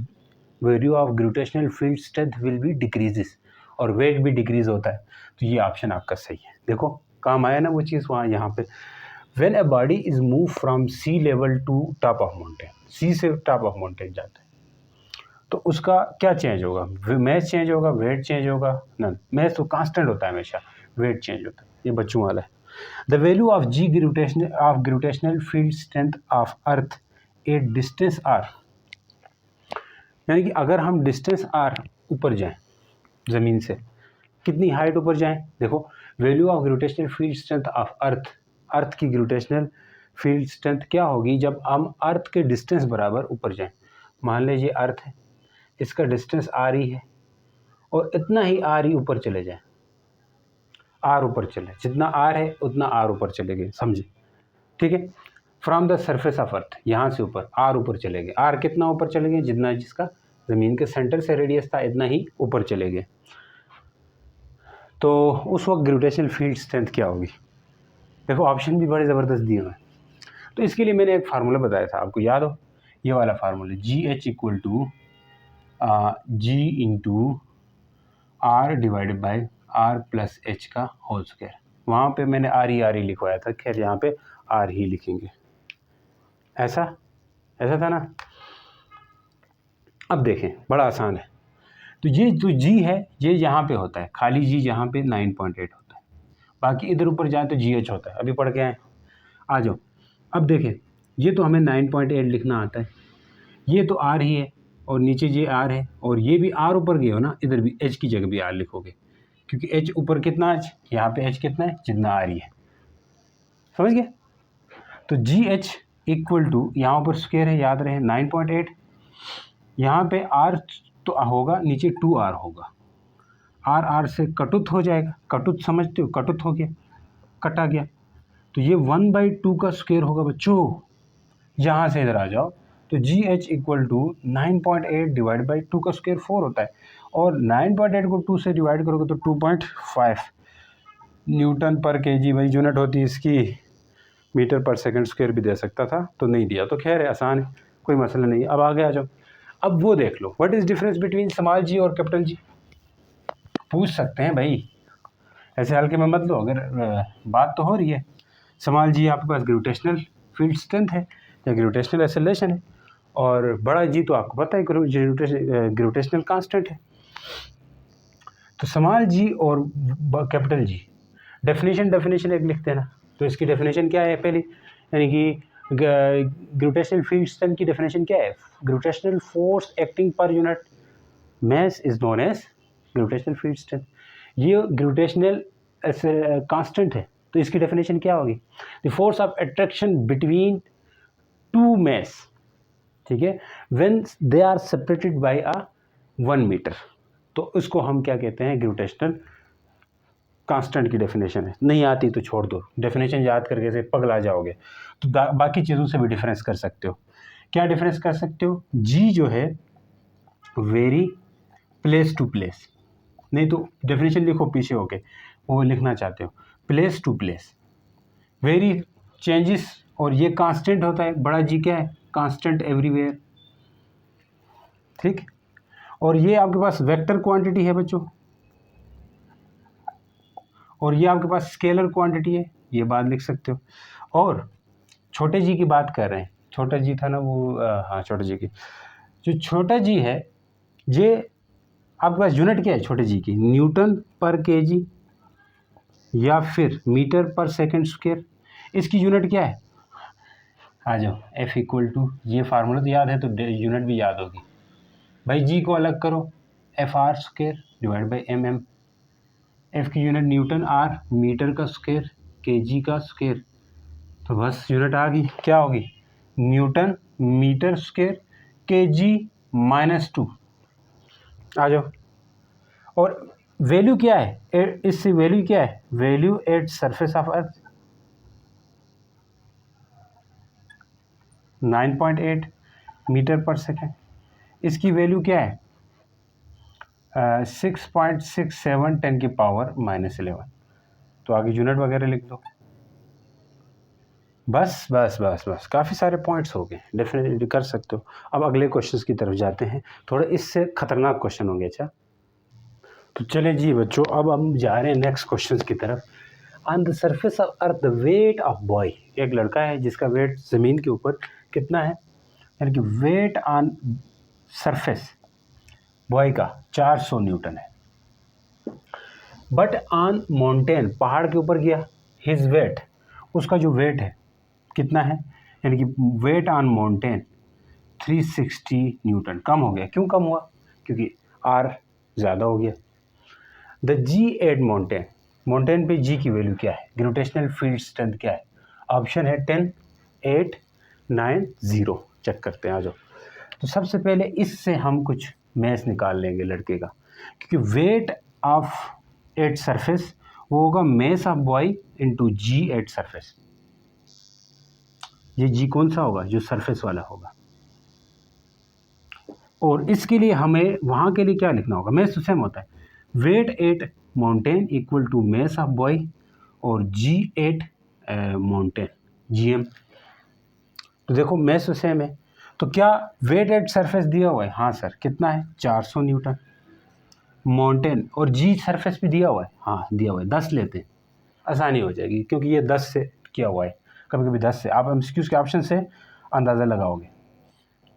value of gravitational field strength will be decreases और वेट भी डिक्रीज होता है। तो ये ऑप्शन आपका सही है। देखो काम आया ना वो चीज़ वहाँ यहाँ पे। When a body is move from sea level to top of mountain, sea से टॉप ऑफ माउंटेन जाता है तो उसका क्या चेंज होगा, मैथ चेंज होगा, वेट चेंज होगा, ना मैथ तो कांस्टेंट होता है हमेशा, वेट चेंज होता है। ये बच्चों वाला है। The value of g gravitational field strength of earth at distance r, यानी कि अगर हम डिस्टेंस आर ऊपर जाएं ज़मीन से, कितनी हाइट ऊपर जाएं, देखो value of gravitational field strength of earth, earth की ग्रेविटेशनल फील्ड स्ट्रेंथ क्या होगी जब हम अर्थ के डिस्टेंस बराबर ऊपर जाएं। मान लीजिए अर्थ है, इसका डिस्टेंस आर ही है और इतना ही आर ही ऊपर चले जाएं, आर ऊपर चले, जितना आर है उतना आर ऊपर चले गए, समझे, ठीक है। फ्रॉम द सरफेस ऑफ अर्थ, यहाँ से ऊपर आर ऊपर चले गए, आर कितना ऊपर चले गए, जितना जिसका ज़मीन के सेंटर से रेडियस था इतना ही ऊपर चले गए। तो उस वक्त ग्रेविटेशनल फील्ड स्ट्रेंथ क्या होगी। देखो ऑप्शन भी बड़े ज़बरदस्त दिए हुए हैं। तो इसके लिए मैंने एक फार्मूला बताया था, आपको याद हो, ये वाला formula g h equal to g into R divided by R plus h का होल स्क्वायर। वहाँ पे मैंने आर ही लिखवाया था, खैर यहाँ पे आर ही लिखेंगे, ऐसा था ना। अब देखें बड़ा आसान है। तो ये जो जी है ये यहाँ पे होता है, खाली जी यहाँ पे 9.8 होता है, बाकी इधर ऊपर जाए तो जी एच होता है। अभी पढ़ के आए, आ जाओ। अब देखें ये तो हमें 9.8 लिखना आता है, ये तो आर ही है और नीचे ये आर है और ये भी आर ऊपर गए हो ना, इधर भी एच की जगह भी आर लिखोगे क्योंकि एच ऊपर कितना एच, यहाँ पे एच कितना है, जितना आर ही है, समझ गए। तो जी एच इक्वल टू यहाँ पर स्क्वायर है, याद रहे 9.8, यहाँ पे आर तो होगा नीचे 2r होगा, आर आर से कटुत हो जाएगा, कटुत समझते हो, कटुत हो गया, कटा गया, तो ये 1/2 का स्क्वायर होगा बच्चों। यहाँ से इधर आ जाओ तो g h equal to 9.8 divide by 2 का स्क्वायर 4 होता है और 9.8 को 2 से डिवाइड करोगे तो 2.5 न्यूटन पर केजी, वही यूनिट होती है इसकी, मीटर पर सेकंड स्क्वायर भी दे सकता था तो नहीं दिया, तो खैर है, आसान है, कोई मसला नहीं है। अब आगे आ जाओ। अब वो देख लो what is difference between small G और कैपिटल जी, पूछ सकते हैं भाई, ऐसे हल्के में मत लो, अगर बात तो हो रही है। स्मॉल जी आपके पास ग्रेविटेशनल फील्ड स्ट्रेंथ है या ग्रेविटेशनल एक्सेलरेशन है, और बड़ा जी तो आपको पता है ग्रेविटेशनल कांस्टेंट है। तो स्मॉल जी और कैपिटल जी, डेफिनेशन एक लिखते हैं ना, तो इसकी डेफिनेशन क्या है पहली, यानी कि ग्रेविटेशनल फील्ड स्ट्रेंथ की डेफिनेशन क्या है, gravitational force acting per unit mass is known as gravitational field strength. ये ग्रेविटेशनल कांस्टेंट है तो इसकी डेफिनेशन क्या होगी, the force of attraction between two mass, ठीक है, when they are separated by a 1 metre, तो इसको हम क्या कहते हैं, ग्रेविटेशनल कांस्टेंट की डेफिनेशन है। नहीं आती तो छोड़ दो, डेफिनेशन याद करके से पगला जाओगे। तो बाकी चीज़ों से भी डिफरेंस कर सकते हो। क्या डिफरेंस कर सकते हो, जी जो है वेरी प्लेस टू प्लेस, नहीं तो डेफिनेशन लिखो पीछे होके, वो लिखना चाहते हो, place to place, very changes, और ये कांस्टेंट होता है, बड़ा जी क्या है, कांस्टेंट एवरीवेयर, ठीक। और ये आपके पास वेक्टर क्वांटिटी है बच्चों, और ये आपके पास स्केलर क्वांटिटी है, ये बात लिख सकते हो। और छोटे जी की बात कर रहे हैं, छोटा जी था ना वो, हाँ छोटे जी की, जो छोटा जी है ये आपके पास यूनिट क्या है छोटे जी की, न्यूटन पर केजी या फिर मीटर पर सेकंड स्क्वायर। इसकी यूनिट क्या है, आ जाओ, F इक्वल टू, ये फार्मूला तो याद है तो यूनिट भी याद होगी भाई। जी को अलग करो, F R square divide by M M. F की यूनिट न्यूटन, आर मीटर का स्क्वायर, के जी का स्क्वायर, तो बस यूनिट आ गई, क्या होगी, न्यूटन मीटर स्क्वायर के जी -2। आ जाओ। और वैल्यू क्या है, इससे वैल्यू क्या है, value at surface of earth 9.8 metre per second. इसकी वैल्यू क्या है, 6.67 10 की पावर -11। तो आगे यूनिट वगैरह लिख दो। बस बस बस बस काफ़ी सारे पॉइंट्स हो गए, डेफिनेटली कर सकते हो। अब अगले क्वेश्चंस की तरफ जाते हैं, थोड़े इससे खतरनाक क्वेश्चन होंगे। अच्छा तो चले जी बच्चों, अब हम जा रहे हैं नेक्स्ट क्वेश्चंस की तरफ। On the surface of earth the weight of boy, एक लड़का है जिसका वेट ज़मीन के ऊपर कितना है, यानी कि वेट ऑन सरफेस बॉय का 400 न्यूटन है। बट ऑन माउंटेन, पहाड़ के ऊपर गया, हिज वेट, उसका जो वेट है कितना है, यानी कि वेट ऑन माउंटेन 360 न्यूटन। कम हो गया, क्यों कम हुआ, क्योंकि आर ज़्यादा हो गया। The G at mountain, mountain पे जी की वैल्यू क्या है, ग्रेविटेशनल फील्ड स्ट्रेंथ क्या है। ऑप्शन है 10, 8, 9, 0। चेक करते हैं, आ जाओ। तो सबसे पहले इससे हम कुछ मैथ निकाल लेंगे लड़के का, क्योंकि वेट ऑफ एट सरफेस वो होगा mass of body into g at surface. ये जी कौन सा होगा, जो सरफेस वाला होगा। और इसके लिए हमें वहाँ के लिए क्या लिखना होगा, मैथ तो सेम होता है, weight at mountain equal to mass of body और g at mountain g m. तो देखो मैथ तो सेम है, तो क्या वेट एट सरफेस दिया हुआ है, हाँ सर, कितना है 400 न्यूटन। माउंटेन और जी सरफेस भी दिया हुआ है, हाँ दिया हुआ है, 10 लेते हैं, आसानी हो जाएगी, क्योंकि ये 10 से किया हुआ है, कभी कभी 10 से आप एमसीक्यूज़ के ऑप्शन से अंदाज़ा लगाओगे।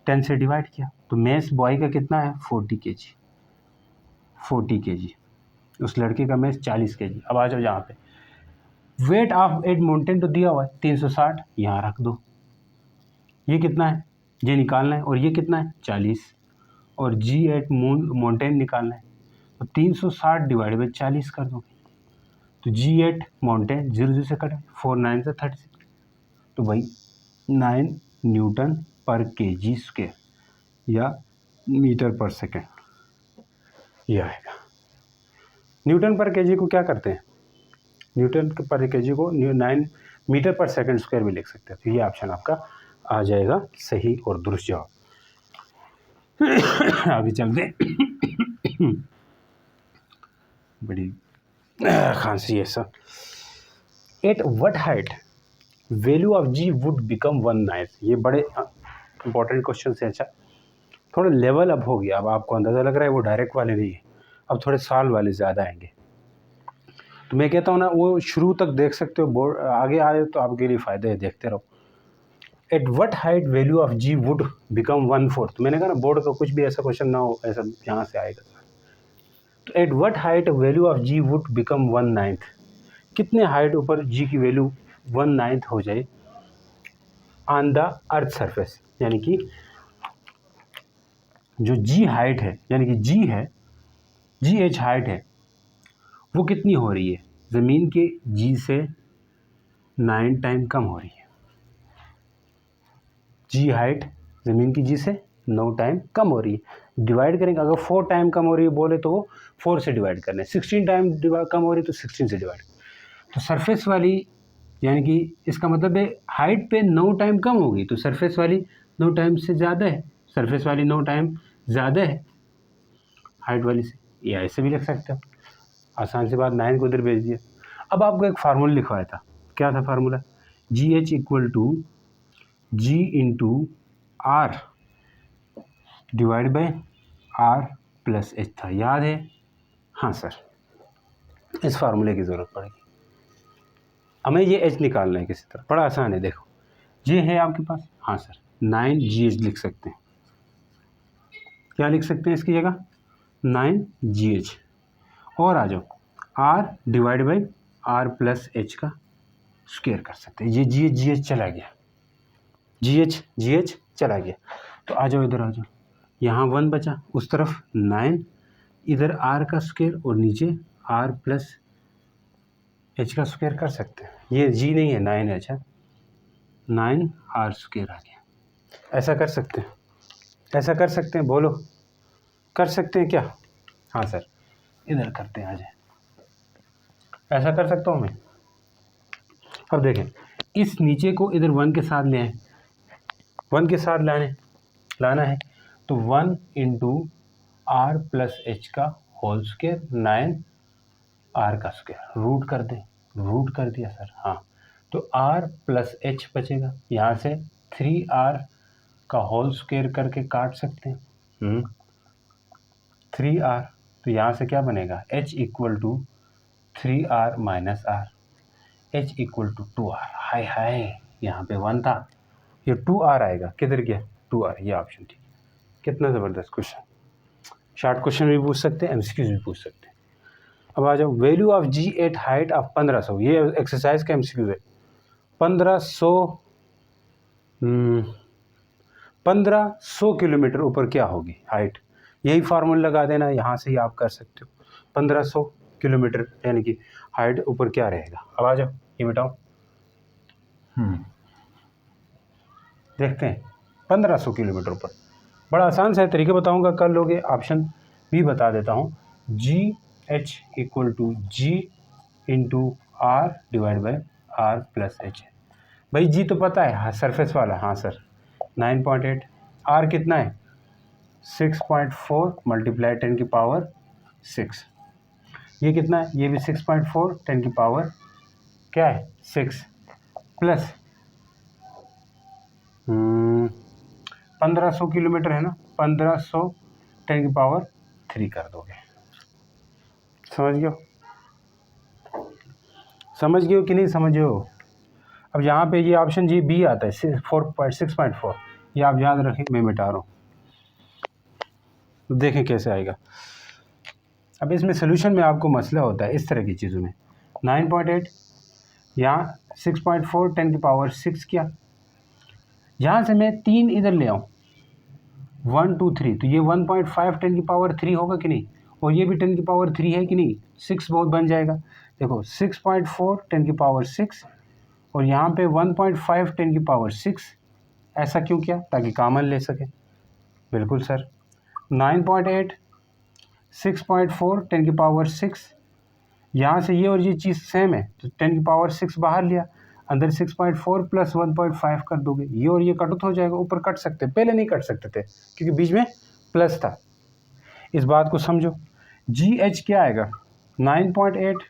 10 से डिवाइड किया तो मैस बॉय का कितना है 40 kg, 40 kg, उस लड़के का मैस 40 kg। अब आ जाओ यहाँ पे, वेट ऑफ एट माउंटेन तो दिया हुआ है 360, यहाँ रख दो। ये कितना है, ये निकालना है, और ये कितना है 40, और जी एट माउंटेन निकालना है, तो 360 डिवाइड बाई 40 कर दो। तो जी एट माउंटेन 0 से कटे, 4 9 से 36, तो भाई 9 न्यूटन पर केजी स्क्वायर या मीटर पर सेकेंड ये आएगा। न्यूटन पर केजी को क्या करते हैं, न्यूटन पर केजी को 9 मीटर पर सेकेंड स्क्वायर भी लिख सकते हैं। तो ये ऑप्शन आपका आ जाएगा सही और दुरुस्त जवाब। आगे चलते बड़ी खांसी है sir. At what height value of g would become 1/9। ये बड़े इंपॉर्टेंट क्वेश्चन है। अच्छा थोड़ा लेवल अप हो गया, अब आपको अंदाज़ा लग रहा है वो डायरेक्ट वाले नहीं है, अब थोड़े साल वाले ज़्यादा आएंगे। तो मैं कहता हूँ ना, वो शुरू तक देख सकते हो, बोर्ड आगे आए तो आपके लिए फ़ायदा है, देखते रहो। At what height value of g would become 1/4। तो मैंने कहा ना, बोर्ड का कुछ भी ऐसा क्वेश्चन ना हो, ऐसा यहाँ से आएगा। तो at what height value of g would become 1/9, कितने हाइट ऊपर जी की वैल्यू 1/9 हो जाए ऑन द अर्थ सरफेस, यानी कि जो जी हाइट है, यानी कि जी है, जी एच हाइट है, वो कितनी हो रही है, ज़मीन के जी से 9 टाइम कम हो रही है। जी हाइट ज़मीन की जी से 9 टाइम कम हो रही है। डिवाइड करेंगे, अगर 4 टाइम कम हो रही है बोले तो 4 से डिवाइड करना है, 16 टाइम कम हो रही है तो 16 से डिवाइड। तो सरफेस वाली, यानी कि इसका मतलब है हाइट पे 9 टाइम कम होगी, तो सरफेस वाली 9 टाइम से ज़्यादा है, सरफेस वाली 9 टाइम ज़्यादा है हाइट वाली से। ये ऐसे भी लिख सकते हो, आसान सी बात, 9 को इधर भेज दिया। अब आपको एक फार्मूला लिखवाया था, क्या था formula, g h equal to g into R divide by R plus h था, याद है, हाँ सर, इस फार्मूले की ज़रूरत पड़ेगी। हमें ये एच निकालना है किसी तरह, बड़ा आसान है। देखो ये है आपके पास, हाँ सर 9GH लिख सकते हैं। क्या लिख सकते हैं इसकी जगह? 9GH। और आ जाओ R divide by R plus h का स्क्वायर कर सकते हैं। ये GH चला गया, GH चला गया। तो आ जाओ इधर आ जाओ, यहाँ 1 बचा, उस तरफ 9, इधर R का स्क्वायर और नीचे R प्लस एच का स्क्वायर कर सकते हैं। ये G नहीं है 9H है, 9R स्क्वायर आ गया। ऐसा कर सकते हैं, ऐसा कर सकते हैं, बोलो कर सकते हैं क्या? हाँ सर इधर करते हैं, आ जाए, ऐसा कर सकता हूँ मैं। अब देखें इस नीचे को इधर 1 के साथ ले आए, 1 के साथ लाना है तो 1 इंटू R प्लस एच का होल स्क्वायर 9R का स्क्वायर, रूट कर दें, रूट कर दिया सर, हाँ। तो R प्लस एच बचेगा, यहाँ से 3R का होल स्क्वायर करके काट सकते हैं, 3R। तो यहाँ से क्या बनेगा? H equal to 3R minus R, H equal to 2R। हाय हाय, यहाँ पे 1 था, ये 2R आएगा, किधर गया 2R, ये ऑप्शन ठीक। कितना ज़बरदस्त क्वेश्चन, शॉर्ट क्वेश्चन भी पूछ सकते हैं, MCQs भी पूछ सकते हैं। अब आ जाओ value of G at height of 1500, ये एक्सरसाइज का MCQ है। 1500 किलोमीटर ऊपर क्या होगी हाइट? यही फार्मूला लगा देना, यहाँ से ही आप कर सकते हो। 1500 किलोमीटर यानी कि हाइट ऊपर क्या रहेगा? अब आ जाओ ये बताओ, देखते हैं 1500 किलोमीटर ऊपर। बड़ा आसान सा तरीका बताऊंगा, कर लोगे। ऑप्शन भी बता देता हूँ, GH equal to G into R divide by R plus H है। भाई G तो पता है, हाँ सरफेस वाला, हाँ सर 9.8। R कितना है? 6.4 मल्टीप्लाई 10 की पावर 6। ये कितना है? ये भी 6.4 10 की पावर क्या है 6 प्लस 1500 किलोमीटर है ना, 1500 10 की पावर 3 कर दोगे। समझ गए हो? समझ गए हो कि नहीं समझ हो? अब यहाँ पे ये ऑप्शन जी बी आता है 6.4, ये आप याद रखें, मैं मिटा रहा हूँ, देखें कैसे आएगा। अब इसमें सोल्यूशन में आपको मसला होता है इस तरह की चीज़ों में। 9.8 यहाँ 6.4 10 की पावर 6 किया, यहाँ से मैं 3 इधर ले आऊँ 1 2 3, तो ये 1.5 10 की पावर 3 होगा कि नहीं? और ये भी 10 की पावर 3 है कि नहीं? 6 बहुत बन जाएगा। देखो 6.4 10 की पावर 6 और यहाँ पे 1.5 10 की पावर 6। ऐसा क्यों किया? ताकि कॉमन ले सके। बिल्कुल सर। 9.8 6.4 10 की पावर 6, यहाँ से ये और ये चीज़ सेम है तो 10 की पावर 6 बाहर लिया, अंदर 6.4 प्लस 1.5 कर दोगे, ये और ये कट हो जाएगा। ऊपर कट सकते, पहले नहीं कट सकते थे क्योंकि बीच में प्लस था। इस बात को समझो। GH क्या आएगा? 9.8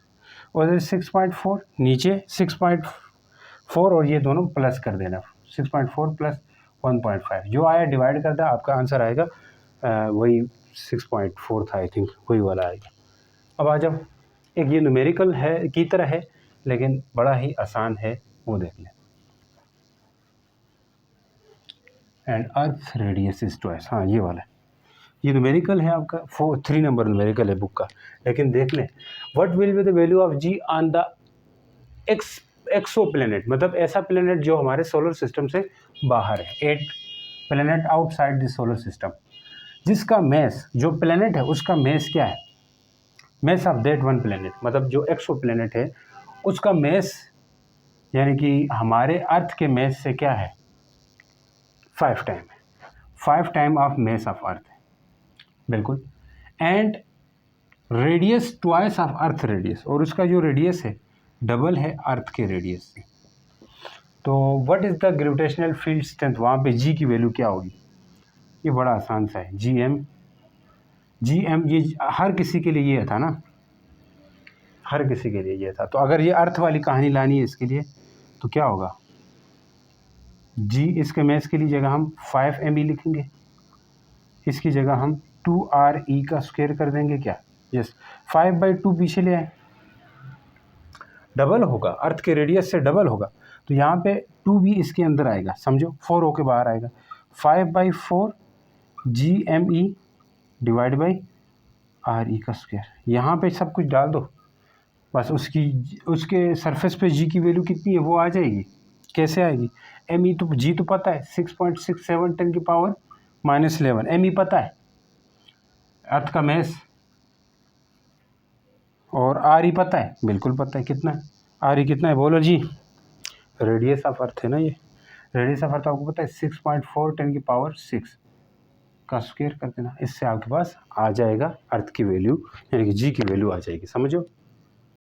और 6.4, नीचे 6.4 और ये दोनों प्लस कर देना, 6.4 प्लस 1.5 जो आया डिवाइड कर दे, आपका आंसर आएगा वही 6.4 था आई थिंक, वही वाला आएगा। अब आ जाओ, एक ये न्यूमेरिकल है की तरह है लेकिन बड़ा ही आसान है, वो देख लें। And earth radius is twice, हाँ ये वाला, ये न्यूमेरिकल है आपका 3 नंबर न्यूमेरिकल है बुक का। लेकिन देख लें, what will be the value of G on the exoplanet, मतलब ऐसा प्लेनेट जो हमारे सोलर सिस्टम से बाहर है, 8 planet outside the solar system, जिसका मैस, जो प्लेनेट है उसका मैस क्या है? Mass of that one planet, मतलब जो एक्सो प्लेनेट है उसका मैस, यानी कि हमारे अर्थ के मैस से क्या है? 5 टाइम है, 5 time of mass of earth है, बिल्कुल। And radius twice of earth radius, और उसका जो रेडियस है डबल है अर्थ के रेडियस से। तो what is the gravitational field strength, वहाँ पे G की वैल्यू क्या होगी? ये बड़ा आसान सा है, GM ये हर किसी के लिए ये था ना, हर किसी के लिए ये था। तो अगर ये अर्थ वाली कहानी लानी है इसके लिए तो क्या होगा? G इसके मैस के लिए जगह हम 5me लिखेंगे, इसकी जगह हम 2re का स्क्वायर कर देंगे क्या? यस, 5/2 पीछे ले आए, डबल होगा, अर्थ के रेडियस से डबल होगा। तो यहाँ पे 2 भी इसके अंदर आएगा, समझो 4 होके बाहर आएगा। 5/4 GME डिवाइड बाई RE का स्क्वायर। यहाँ पे सब कुछ डाल दो, बस उसके सरफेस पे जी की वैल्यू कितनी है वो आ जाएगी। कैसे आएगी? ME तो जी तो पता है 6.67 10 की पावर -11, ME पता है, अर्थ का मैस। और RE पता है, बिल्कुल पता है, कितना है RE कितना है बोलो जी? रेडियस ऑफ अर्थ है ना ये, रेडियस ऑफ अर्थ आपको पता है 6.4 10 की पावर 6 का स्क्वायर कर देना, इससे आपके पास आ जाएगा अर्थ की वैल्यू, यानी कि जी की वैल्यू आ जाएगी, समझो।